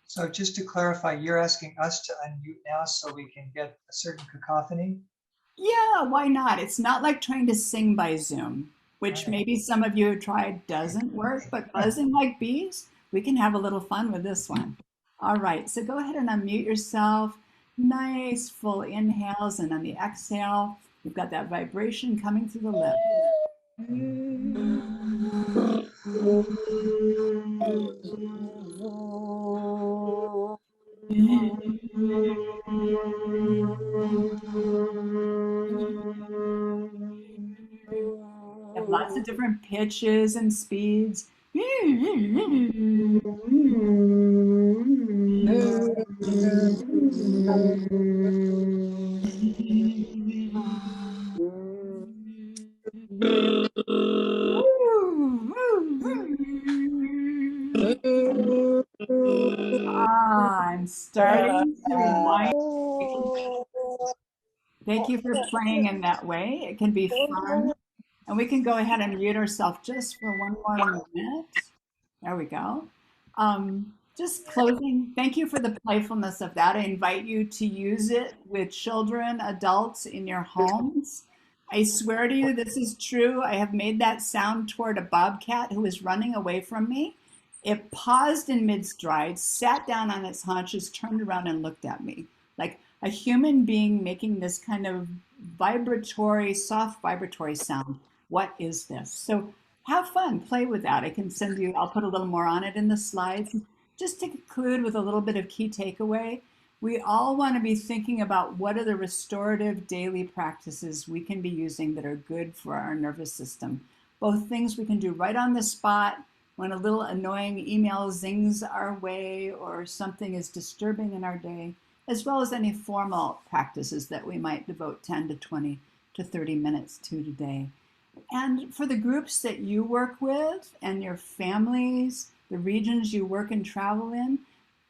So just to clarify, you're asking us to unmute now so we can get a certain cacophony? Yeah, why not? It's not like trying to sing by Zoom, which Right. maybe some of you have tried doesn't work, but buzzing like bees, we can have a little fun with this one. All right, so go ahead and unmute yourself. Nice full inhales, and on the exhale, you've got that vibration coming through the lips. Have lots of different pitches and speeds. I'm starting to wind. Thank you for playing in that way. It can be fun. And we can go ahead and mute ourselves just for one more minute. There we go. Just closing, thank you for the playfulness of that. I invite you to use it with children, adults in your homes. I swear to you, this is true. I have made that sound toward a bobcat who was running away from me. It paused in mid-stride, sat down on its haunches, turned around and looked at me like a human being making this kind of vibratory, soft vibratory sound. What is this? So have fun, play with that. I can send you, I'll put a little more on it in the slides. Just to conclude with a little bit of key takeaway, we all want to be thinking about what are the restorative daily practices we can be using that are good for our nervous system. Both things we can do right on the spot when a little annoying email zings our way or something is disturbing in our day, as well as any formal practices that we might devote 10 to 20 to 30 minutes to today. And for the groups that you work with and your families, the regions you work and travel in,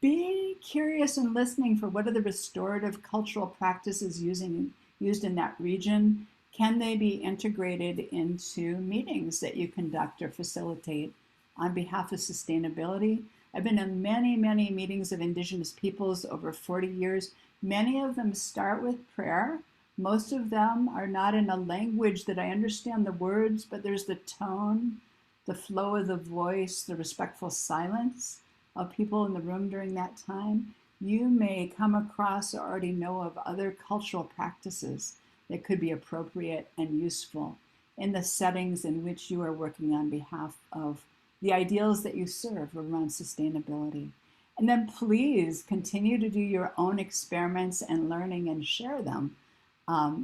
be curious and listening for what are the restorative cultural practices used in that region. Can they be integrated into meetings that you conduct or facilitate on behalf of sustainability? I've been in many, many meetings of Indigenous peoples over 40 years. Many of them start with prayer. Most of them are not in a language that I understand the words, but there's the tone, the flow of the voice, the respectful silence of people in the room during that time. you may come across or already know of other cultural practices that could be appropriate and useful in the settings in which you are working on behalf of the ideals that you serve around sustainability. And then please continue to do your own experiments and learning and share them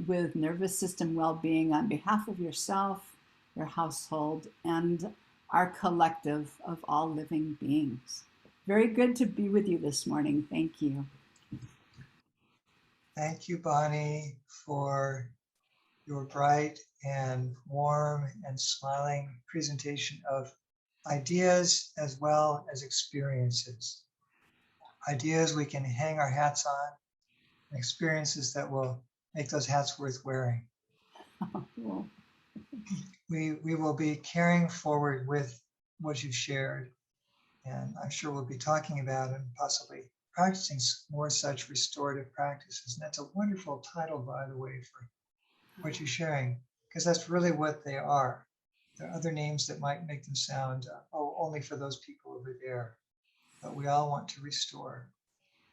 with nervous system well-being on behalf of yourself, your household, and our collective of all living beings. Very good to be with you this morning. Thank you. Thank you, Bonnie, for your bright and warm and smiling presentation of ideas as well as experiences. Ideas we can hang our hats on, and experiences that will make those hats worth wearing. Cool. We will be carrying forward with what you've shared, and I'm sure we'll be talking about and possibly practicing more such restorative practices. And that's a wonderful title, by the way, for what you're sharing, because that's really what they are. There are other names that might make them sound, only for those people over there. But we all want to restore.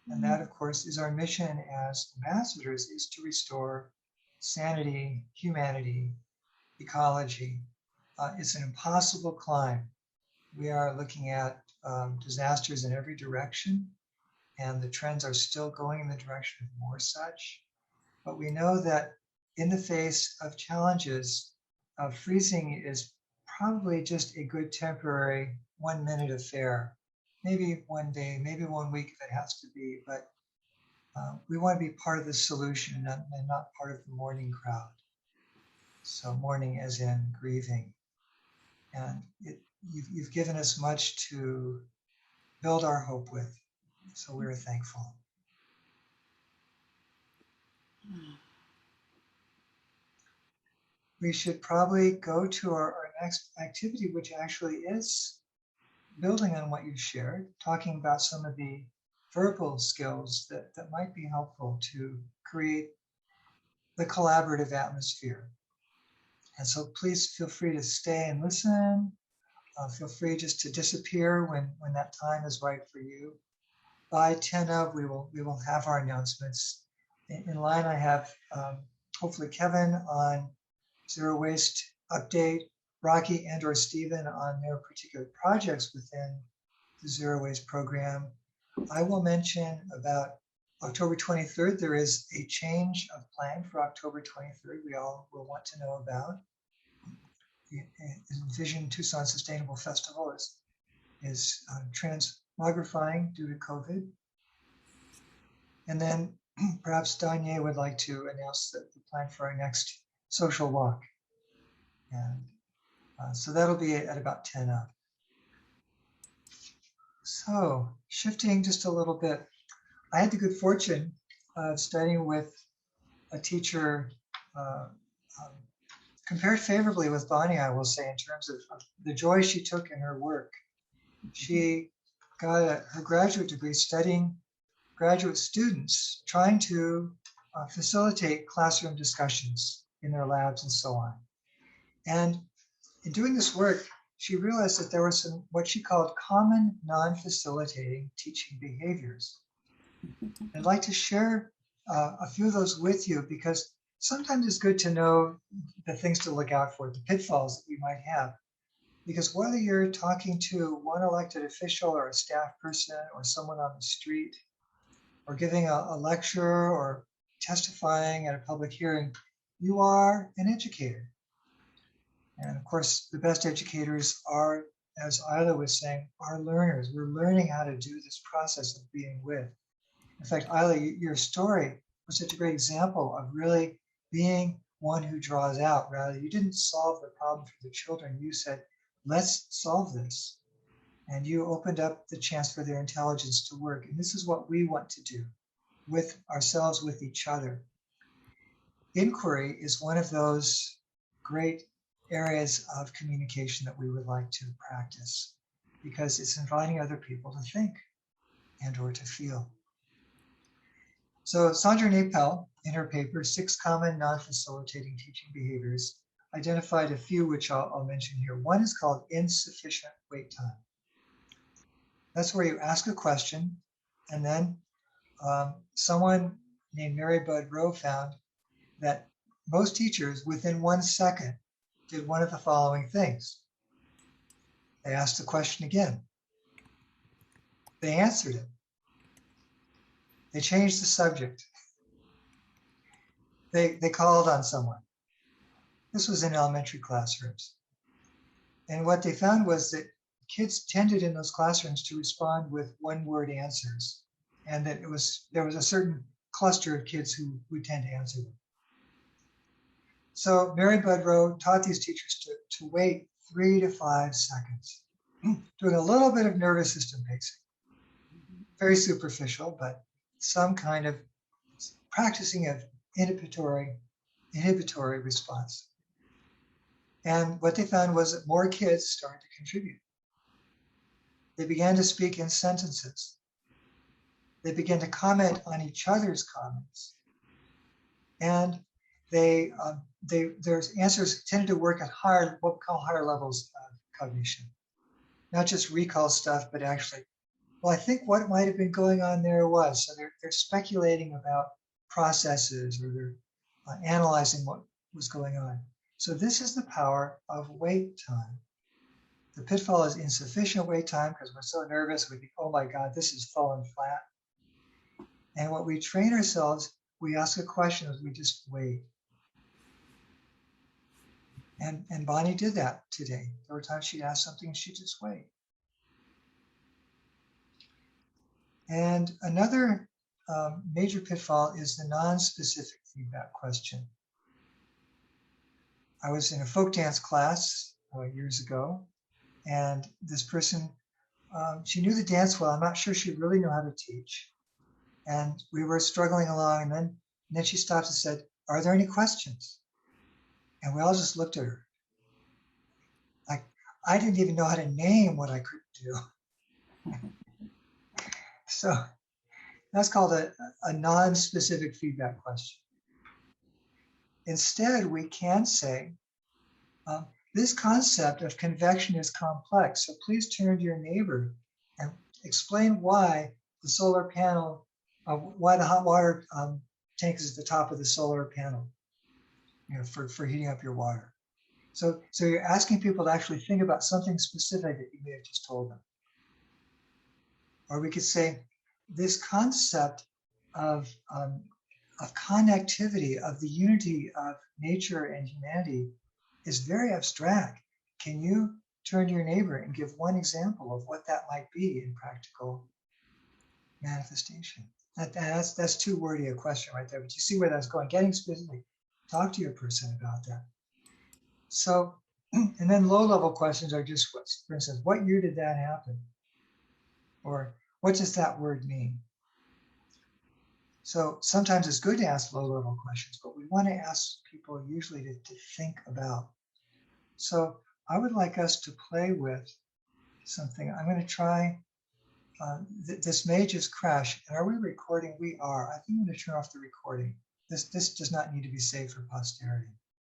And that, of course, is our mission as ambassadors, is to restore sanity, humanity, ecology. It's an impossible climb. We are looking at disasters in every direction, and the trends are still going in the direction of more such. But we know that in the face of challenges, freezing is probably just a good temporary 1 minute affair. Maybe one day, maybe 1 week if it has to be, but we want to be part of the solution and not part of the mourning crowd. So mourning as in grieving. And you've given us much to build our hope with. So we're thankful. We should probably go to our next activity, which actually is building on what you shared, talking about some of the verbal skills that might be helpful to create the collaborative atmosphere. And so please feel free to stay and listen. Feel free just to disappear when that time is right for you. By 10 of, we will have our announcements. In line, I have hopefully Kevin on zero waste update, Rocky and or Stephen on their particular projects within the zero waste program. I will mention about October 23rd, there is a change of plan for October 23rd we all will want to know about. The Envision Tucson Sustainable Festival is transmogrifying due to COVID. And then perhaps Danye would like to announce the plan for our next social walk. And so that'll be at about 10 up. So shifting just a little bit, I had the good fortune of studying with a teacher compared favorably with Bonnie, I will say, in terms of the joy she took in her work. She got her graduate degree studying graduate students, trying to facilitate classroom discussions in their labs and so on. And in doing this work, she realized that there were some what she called common non-facilitating teaching behaviors. I'd like to share a few of those with you because sometimes it's good to know the things to look out for, the pitfalls that we might have. Because whether you're talking to one elected official or a staff person or someone on the street, or giving a lecture or testifying at a public hearing, you are an educator. And of course, the best educators are, as Isla was saying, are learners. We're learning how to do this process of being with. In fact, Isla, your story was such a great example of really being one who draws out. Rather, you didn't solve the problem for the children. You said, let's solve this. And you opened up the chance for their intelligence to work. And this is what we want to do with ourselves, with each other. Inquiry is one of those great areas of communication that we would like to practice because it's inviting other people to think and or to feel. So Sandra Napel, in her paper, 6 Common Non-Facilitating Teaching Behaviors, identified a few which I'll mention here. One is called insufficient wait time. That's where you ask a question and then someone named Mary Bud Rowe found that most teachers within 1 second did one of the following things. They asked the question again. They answered it. They changed the subject. They called on someone. This was in elementary classrooms. And what they found was that kids tended in those classrooms to respond with one-word answers, and that there was a certain cluster of kids who would tend to answer them. So Mary Bud Rowe taught these teachers to wait 3 to 5 seconds, doing a little bit of nervous system pacing. Very superficial, but some kind of practicing of inhibitory response. And what they found was that more kids started to contribute. They began to speak in sentences. They began to comment on each other's comments. And their answers tended to work at what we call higher levels of cognition. Not just recall stuff, but actually, well, I think what might have been going on there was. So they're speculating about processes, or they're analyzing what was going on. So this is the power of wait time. The pitfall is insufficient wait time because we're so nervous. We think, oh my God, this has fallen flat. And what we train ourselves, we ask a question as we just wait. And Bonnie did that today. There were times she'd ask something and she'd just wait. And another major pitfall is the non-specific feedback question. I was in a folk dance class years ago, and this person, she knew the dance well. I'm not sure she really knew how to teach. And we were struggling along, and then she stopped and said, "Are there any questions?" And we all just looked at her. Like, I didn't even know how to name what I couldn't do. So that's called a non-specific feedback question. Instead, we can say, this concept of convection is complex, so please turn to your neighbor and explain why the solar panel, why the hot water tank is at the top of the solar panel, for heating up your water. So you're asking people to actually think about something specific that you may have just told them. Or we could say, this concept of connectivity, of the unity of nature and humanity is very abstract. Can you turn to your neighbor and give one example of what that might be in practical manifestation? That's too wordy a question right there, but you see where that's going. Getting specific, talk to your person about that. So, and then low-level questions are just, for instance, what year did that happen? Or what does that word mean? So sometimes it's good to ask low-level questions, but we want to ask people usually to think about. So I would like us to play with something. I'm going to try, this may just crash. And are we recording? We are. I think I'm going to turn off the recording. This does not need to be saved for posterity.